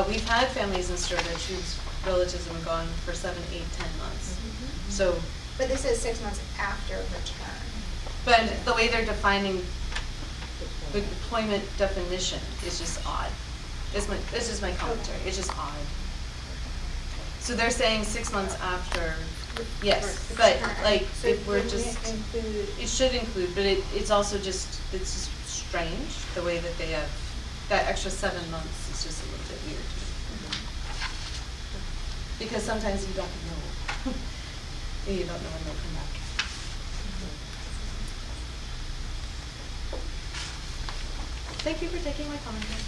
We've had families in Sturbridge whose relatives have been gone for 7, 8, 10 months. So, But this is 6 months after return. but the way they're defining the deployment definition is just odd. This is my commentary. It's just odd. So they're saying 6 months after, yes, but like So if we're would we just, include, it should include, but it's also just, it's just strange the way that they have, that extra 7 months is just a little bit weird to me. Because sometimes you don't know. You don't know when they'll come back. Thank you for taking my commentary.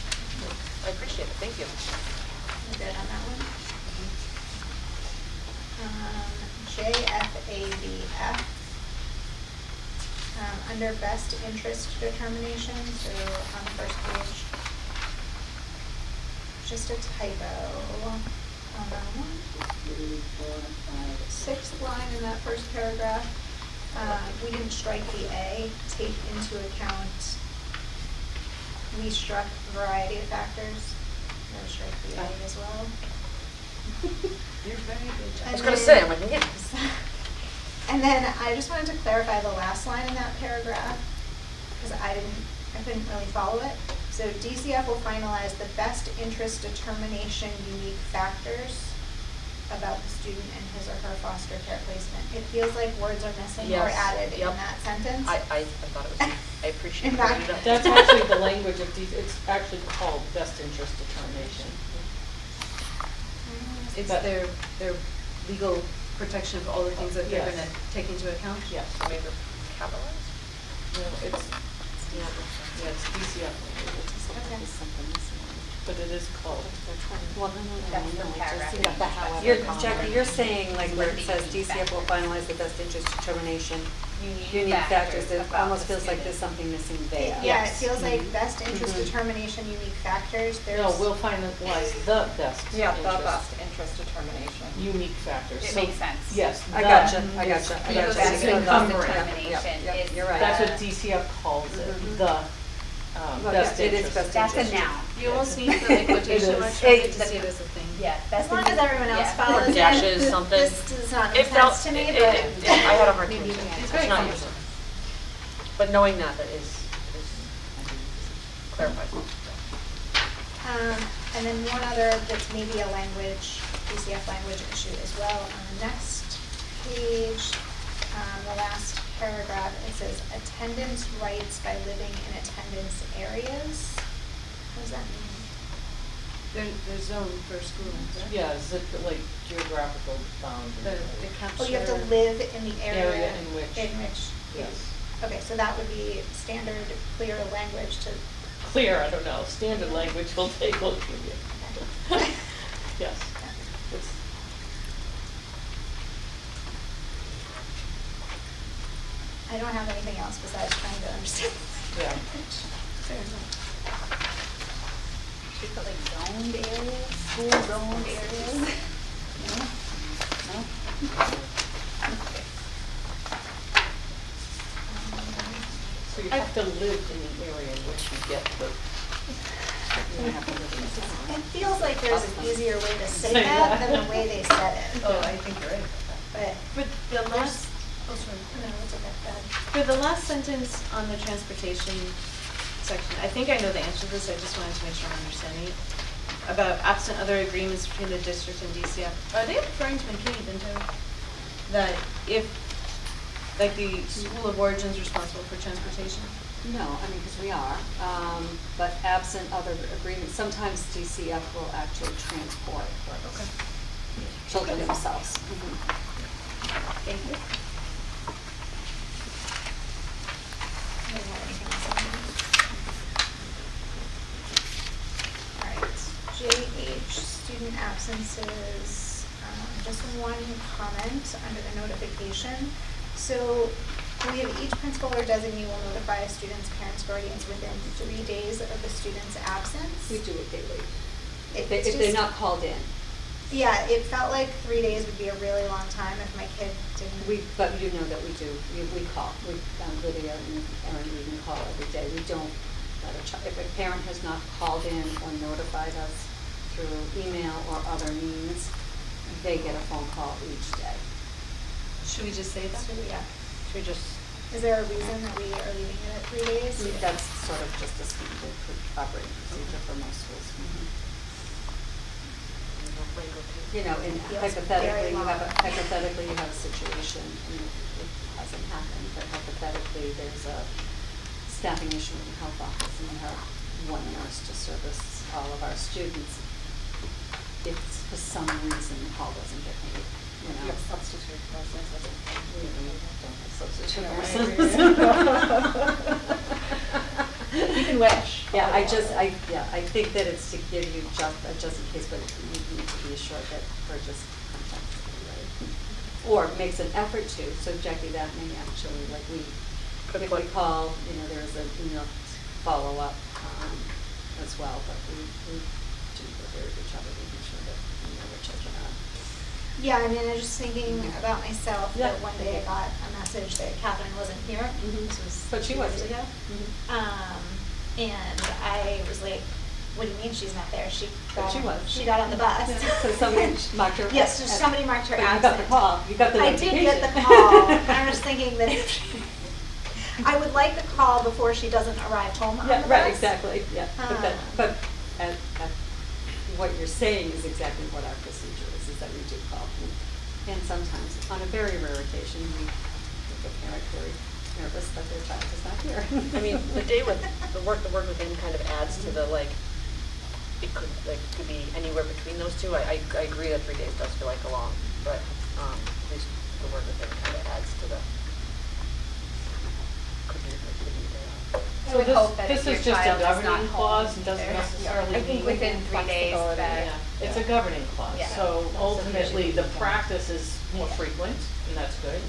I appreciate it, thank you. we're good on that one? JFABF. Under best interest determination, so on the first page. Just a typo on that one. 6th line in that first paragraph, we didn't strike the A, take into account, we struck variety of factors. No, strike the A as well. You're very good, I was gonna say, I'm like, yes. And And then I just wanted to clarify the last line in that paragraph, because I couldn't really follow it. So DCF will finalize the best interest determination unique factors about the student and his or her foster care placement. It feels like words are missing or Yes, added in yep. that sentence. I thought it was, I appreciate In that. that- That's actually the language of, it's actually called best interest determination. It's But- their legal protection of all the things that they're Yes. gonna take into account? Yes. Maybe capitalized? No, it's DCF language, Okay. but it is called. Well, no, That's the paragraph. just- The however You're, comma. Jackie, you're saying like where it Unique says DCF will factors. finalize the best interest determination, Unique unique factors, factors it about almost the feels like student. there's something missing there. Yeah, it Yes. feels like best interest Mhm. determination unique factors. There's No, we'll finalize the best Yeah, the interest, best interest determination. unique factors. It So- makes sense. Yes. I the gotcha, I is- gotcha, I Because gotcha. that's It's the encumbering. determination Yep, is you're right. That's what DCF calls it, Mhm. the Well, best yeah, it is interest. best That's a interest. noun. You almost need the like quotation is. marks It- to see it as a thing. Yeah, that's as long as everyone else yeah. follows it. Dashes, this- something. This does not It make felt, sense to me, it- but. it- I had a hard time. Maybe you can add It's something. not usually. But knowing that is clarifies. And then one other that's maybe a language, DCF language issue as well. On the next page, the last paragraph, it says attendance rights by living in attendance areas. What does that mean? They're zoned for schooling, correct? Yeah, zip, like geographical The boundary. capture. Oh, you have to live in the area. Area in which- yes. Yes. Okay, so that would be standard, clear language to. Clear, I don't know, standard language will take, will give you. Yes. It's, I don't have anything else besides trying to understand. yeah. Should we put like zoned areas, school zoned areas? No? Okay. So you have to live in the area in which you get the, You don't have to live in the town. It feels like there's an easier way to say Say that that. than the way they said it. Oh, I think you're right about that. But For the last, oh, sorry. no, it's okay. Go ahead. For the last sentence on the transportation section, I think I know the answer to this, I just wanted to make sure I'm understanding it. About absent other agreements between the district and DCF, are they referring to McKinney-Vento? That if, like the school of origin is responsible for transportation? No, I mean, because we are, but absent other agreements, sometimes DCF will actually transport Okay. children themselves. Thank you. I don't have anything else on that. All right, JH, student absences, just one comment under the notification. So we have each principal or designee will notify students, parents, guardians within 3 days of the student's absence. We do it daily, It's if they're just- not called in. Yeah, it felt like 3 days would be a really long time if my kid didn't. But you know that we do, we call, Lydia and Erin even call every day. We don't let a child, if a parent has not called in or notified us through email or other means, they get a phone call each day. Should we just say that? So, yeah. Should we just, Is there a reason that we are leaving it at 3 days? that's sort of just a standard operating procedure for most schools. You know, and Feels hypothetically, very you have long. a situation, and it hasn't happened, but hypothetically, there's a staffing issue in the health office, and we have one nurse to service all of our students. If for some reason the call doesn't get made, you know. You have substitute nurses. We don't have substitute No, I nurses. You can wish. Yeah, I think that it's to give you just in case, but you need to be assured that we're just contacts anyway. Or makes an effort to, so Jackie, that may actually, like if we call, you know, there's an email follow-up, as well, but we do a very good job of making sure that we know where children are. Yeah, I mean, I was just thinking about myself Yeah. that one day I got a message that Catherine wasn't here. Mhm. This was But she 2 was years here. ago. Mhm. And I was like, what do you mean she's not there? She But got, she was. she got on the bus. So somebody marked her. Yes, so somebody marked her But you absent. got the call, you got the I notification. did get the call, and I was thinking that if I would like the call before she doesn't arrive home on the Yeah, bus. right, exactly, yeah. Ah. But what you're saying is exactly what our procedure is that we do call. And sometimes, on a very rare occasion, we make a parent very nervous that their child is not here. I mean, the day with, the work within kind of adds to the, like, it could be anywhere between those two. I agree that 3 days does feel like a long, but, at least the work within kind of adds to the, could be a day off. I would hope that if This your is just a child is not governing home, clause, and doesn't there- necessarily I think mean within 3 days flexibility. that. Yeah. It's a governing clause, Yeah. so ultimately, the practice is more frequent, and that's good.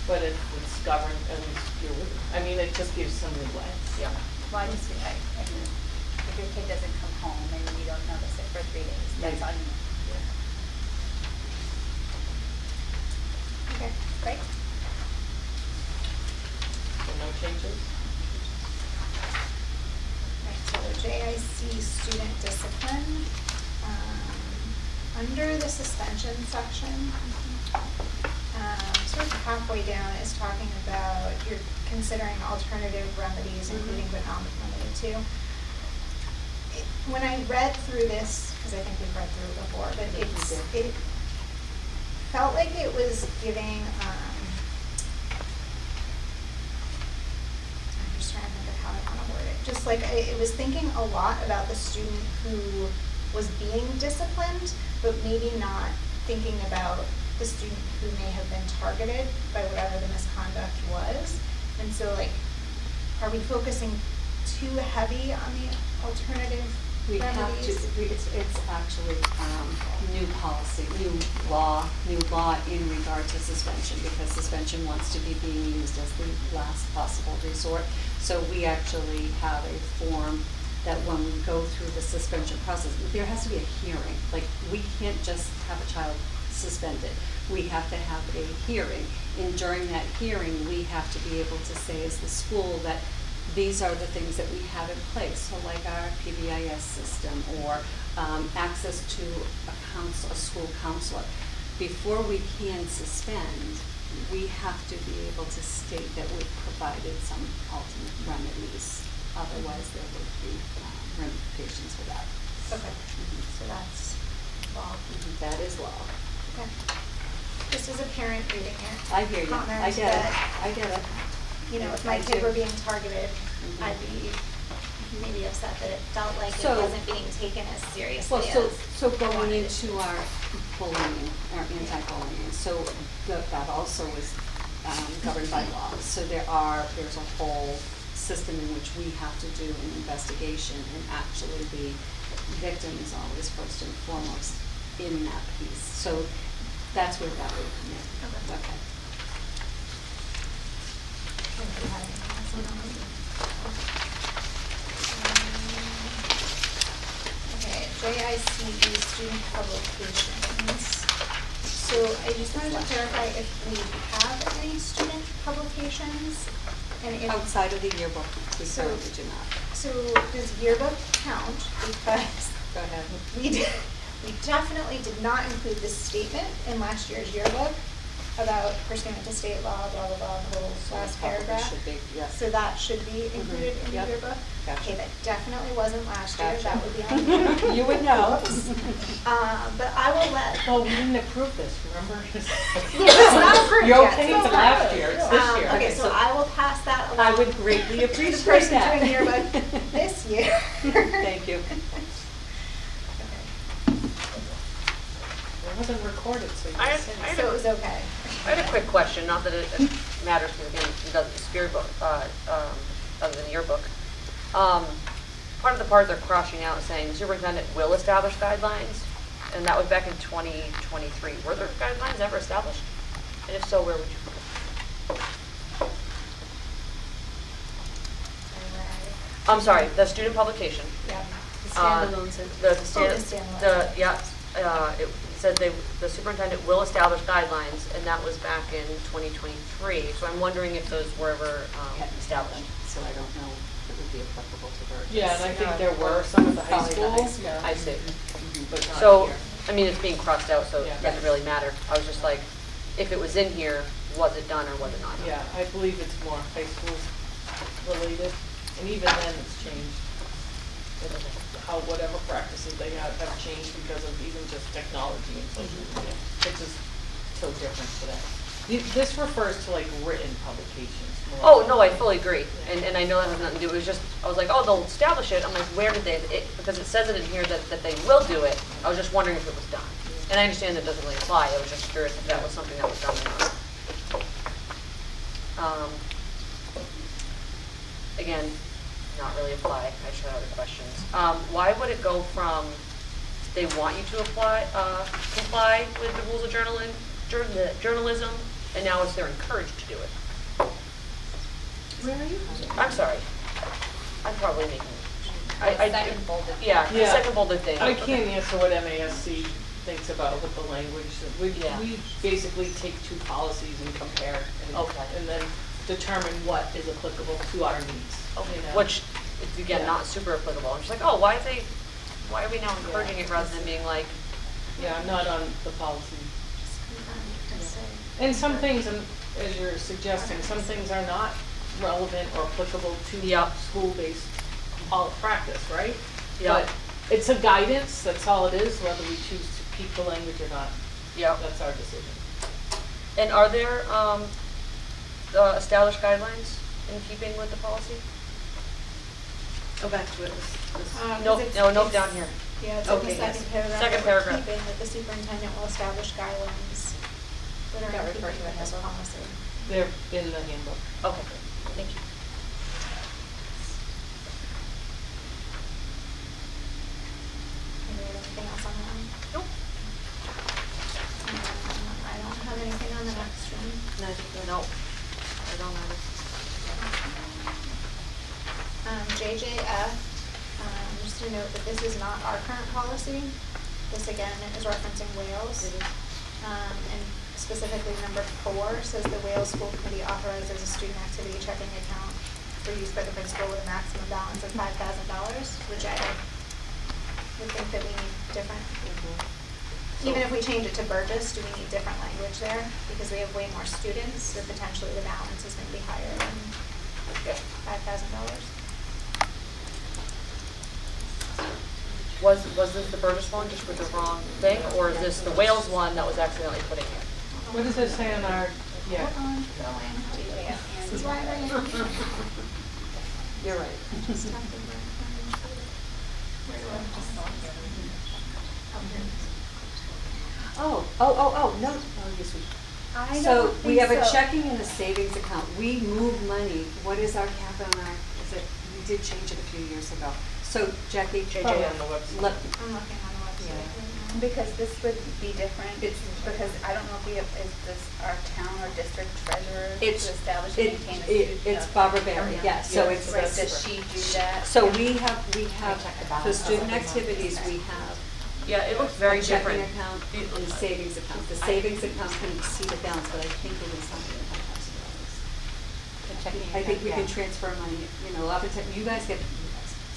But if it's governed, at least you're with it. I mean, it just gives some leeway. Yeah. Well, I just feel like, I mean, if your kid doesn't come home and you don't notice it for 3 days, that's on you. Okay, great. So no changes? Right, so JIC student discipline, under the suspension section, sort of halfway down is talking about you're considering alternative remedies, including but not limited to. When I read through this, because I think we've read through it before, but it felt like it was giving, I'm just trying to think of how I want to word it. Just like, it was thinking a lot about the student who was being disciplined, but maybe not thinking about the student who may have been targeted by whatever the misconduct was. And so, like, are we focusing too heavy on the alternative We have to, remedies? it's actually new policy, new law in regard to suspension, because suspension wants to be being used as the last possible resort. So we actually have a form that when we go through the suspension process, there has to be a hearing. Like, we can't just have a child suspended. We have to have a hearing. And during that hearing, we have to be able to say as the school that these are the things that we have in place. So like our PBIS system, or access to a school counselor. Before we can suspend, we have to be able to state that we've provided some alternate remedies. Otherwise, there would be ramifications for that. Okay, so that's law. That is law. Okay. Just as a parent reading it. I hear you. I comment get it. that, I get it. You know, if I my kid do. were being targeted, Mhm. I'd be maybe upset that it felt like it So- wasn't being taken as seriously Well, as. so I going wanted it into to. our bullying, our anti-bullying, so that also is governed by law. So there's a whole system in which we have to do an investigation, and actually the victim is always first and foremost in that piece. So that's where that would come in. Okay. If you had anything else on that one. Okay, JICE student publications. So I just wanted to clarify if we have any student publications, and if. Outside of the yearbook, we So- currently do not. So does yearbook count? Because Go ahead. we definitely did not include this statement in last year's yearbook about pursuant to state law, blah, blah, blah, the whole last Probably paragraph. should be, yes. So that should be included in the Yep. yearbook? Gotcha. Okay, that definitely wasn't last year, Gotcha. that would be on you. You would know. But I will let. Oh, we didn't approve this, remember? Yeah, it's not approved You're yet, okay so for it's last not. year, it's this year. Okay, so I will pass that along. I would greatly to appreciate the person that. doing yearbook this year. Thank you. It wasn't recorded, so you I can say I it. So it was okay. I had a quick question, not that it matters, because again, it doesn't, it's your book, other than your book. Part of the part they're crossing out saying, the superintendent will establish guidelines, and that was back in 2023. Were there guidelines ever established? And if so, where would you put it? I'm sorry, the student publication. Yeah. Standalone sentence. The Oh, stand, the standalone the, sentence. yeah, it said the superintendent will establish guidelines, and that was back in 2023. So I'm wondering if those were ever established. So I don't know the would be applicable to Burgess. Yeah, and I think there were some at the high Probably the school. high school. I see. But not So, here. I mean, it's being crossed out, so Yeah. it doesn't really matter. I was just like, if it was in here, was it done or was it not done? Yeah, I believe it's more high school related, and even then it's changed. How whatever practices they have changed because of even just technology and social media. It's just so different today. This refers to like written publications. more. Oh, no, I fully agree, and I know that has nothing to do, it was just, I was like, oh, they'll establish it, I'm like, where did they, because it says it in here that they will do it, I was just wondering if it was done. And I understand that doesn't really apply, I was just curious if that was something that was done or not. Again, not really apply, I just had other questions. Why would it go from, they want you to comply with the rules of journalism, and now it's they're encouraged to do it? Where are you? I'm sorry. I'm probably making. Second bolded. Yeah, the Yeah. second bolded thing. I can't answer what MASC thinks about with the language. Yeah. We basically take two policies and compare Okay. and then determine what is applicable to our needs. Okay, you know? which is again Yeah. not super applicable. I'm just like, oh, why are we now encouraging it rather than being like, Yeah, I'm not on the policy. Just confirm, just say. And some things, as you're suggesting, some things are not relevant or applicable to Yep. school-based practice, right? Yep. But it's a guidance, that's all it is, whether we choose to keep the language or not. yeah. That's our decision. And are there established guidelines in keeping with the policy? Go back to it. Nope, nope, down here. Yeah, it's in Okay, the yes. second paragraph. Second paragraph. Keeping that the superintendent will establish guidelines that are That in refer keeping to it with as this well. policy. They're in the handbook. Okay, thank you. Anybody have anything else on that one? Nope. I don't have anything on the next one. No, I don't either. JJF, just to note that this is not our current policy. This again is referencing Wales. And specifically number 4 says the Wales School Committee authorizes a student activity checking account for use by the principal with a maximum balance of $5,000, which I would think that we need different. Even if we change it to Burgess, do we need different language there? Because we have way more students, so potentially the balance is going to be higher than $5,000. Was this the Burgess one just with the wrong thing, or is this the Wales one that was accidentally put in here? What does it say on our, yeah? Hold on, going. This is why I You're right. just have to work on it. Where do I just log in? No, yes, we. I So don't we think have a so. checking and a savings account. We move money. What is our cap on our, is it, we did change it a few years ago. So Jackie. Probably on the website. I'm looking on the website Yeah. right now. Because this would be different, because I don't know if we have, is this our town or district treasurer to It's, establish and maintain a student? it's Barbara Barry, yes, so it's. Right, does she do that? So we have, check the for balance. student activities, we have Yeah, it looks very a checking different. account and a savings account. The savings account can exceed the balance, but I think it is something like $5,000. I think we can transfer money, you know, oftentimes,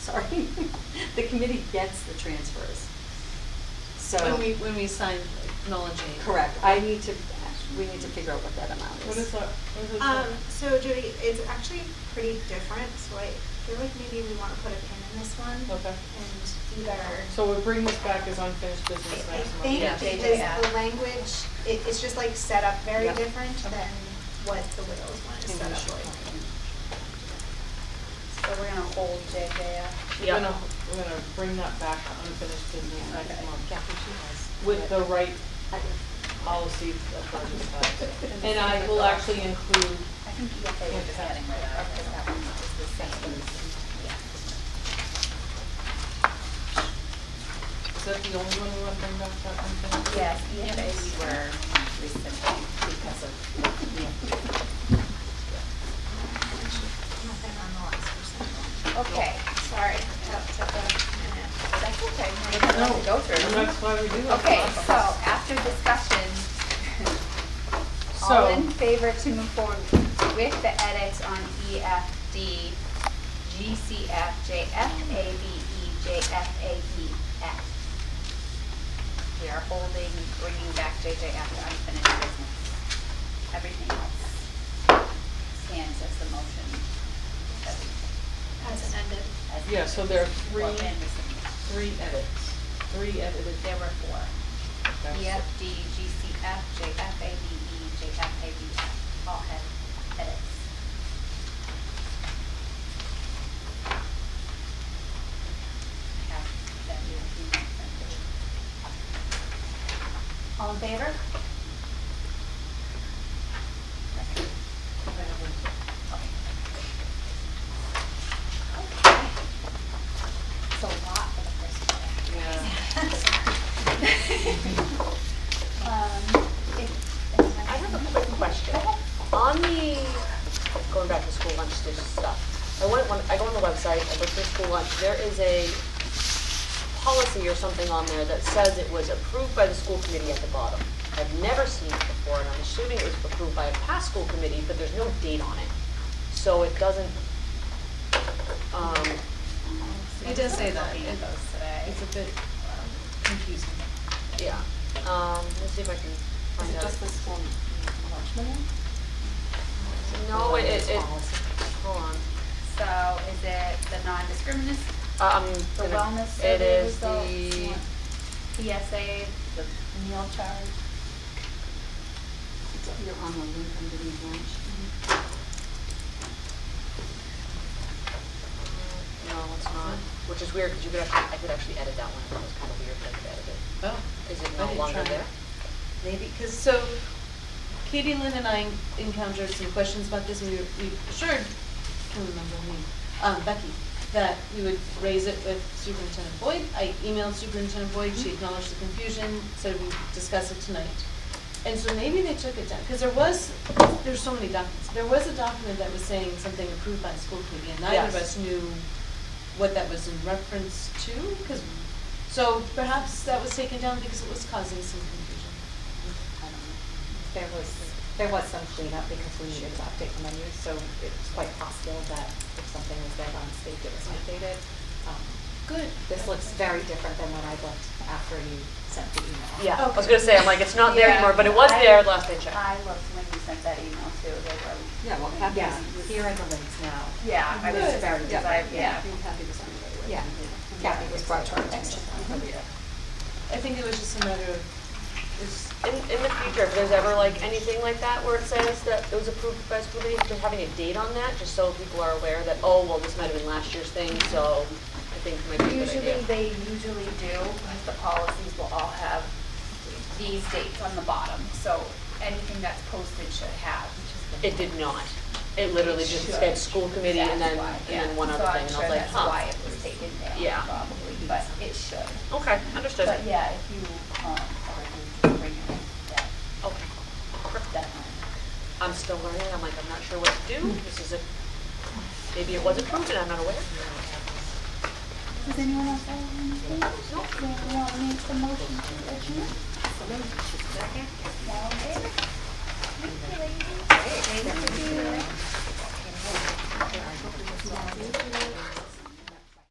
sorry, the committee gets the transfers. So, When we sign acknowledging. correct, we need to figure out what that amount is. What is that? What does it say? So Jody, it's actually pretty different, so I feel like maybe we want to put a pin in this one. Okay. And either, So we'll bring this back as unfinished business I next month. think Yeah. because JJF. the language, it's just like set up very Yep. different than what the Wales one is set up like. So we're gonna hold JJF. Yeah. We're gonna bring that back to unfinished business next Okay. month with the right policy that Burgess has. And I will actually include, I think EFA we're just getting rid of, because that one is the same. is that the only one we want to bring back to unfinished? Yes, EFA we were rescinding because of, Nothing on the last percent. okay, sorry. That took a minute. That's okay, we have enough to go And through. that's why we do it. Okay, so after discussion, all So- in favor to move forward with the edits on EFD, GCF, JFABE, JFABF. We are holding, bringing back JJ after unfinished business. Everything else stands as the motion that we. As amended. Yeah, so there are three There three edited. were 4. That's- EFD, GCF, JFABE, JFABF, all had edits. Have that you all in favor? Okay. It's a lot for the first one. I have a quick question. On the, going back to school lunch stuff, I go on the website, I look for school lunch, there is a policy or something on there that says it was approved by the school committee at the bottom. I've never seen it before, and I'm assuming it was approved by a past school committee, but there's no date on it. So it doesn't, It does say that. Looking at those today. It's a bit confusing. yeah. Let's see if I can Is find it out. just the school lunch menu? No, it, hold on. So is it the non-discriminant, I'm the gonna- wellness It survey is results, the, PSA, the meal charge? You're on the link underneath lunch. no, it's not, which is weird, because I could actually edit that one, it was kind of weird that I could edit it. Oh. Is it I no didn't longer try. there? Maybe, because so Katie, Lynn, and I encountered some questions about this, and we assured, I can't remember her name, Becky, that we would raise it with Superintendent Boyd. I emailed Superintendent Boyd, she acknowledged the confusion, said we discuss it tonight. And so maybe they took it down, because there's so many documents. There was a document that was saying something approved by the school committee, and neither of Yes. us knew what that was in reference to, so perhaps that was taken down because it was causing some confusion. I don't know. There was some cleanup because we needed to update the menu, so it's quite possible that if something was there on stage, it was updated. Good. This looks very different than when I looked after you sent the email. Yeah, I was Okay. gonna say, I'm like, it's not there Yeah. anymore, but it was there last I checked. I looked when you sent that email too, they were, Yeah, well, Yeah, here are the links now. yeah, I was Good. just very, Yeah. yeah. Happy to send it right away. Yeah. Kathy was brought to our attention. I think it was just a matter of, In the future, if there's ever like anything like that where it says that it was approved by the school committee, just having a date on that, just so people are aware that, oh, well, this might have been last year's thing, so I think it might be a good idea. They usually do, because the policies will all have these dates on the bottom, so anything that's posted should have. It did not. It literally just Should. said school committee and then, That's why, and then yeah. one other So thing, and I was like, I'm sure that's why huh. it was taken down, Yeah. probably, but it should. Okay, understood. But yeah, if you, bring it in, yeah, Okay. definitely. I'm still learning, I'm like, I'm not sure what to do, this is maybe it was approved and I'm not aware. Does anyone else have anything? No. You want to make the motion to adjourn? All in favor? Thank you, ladies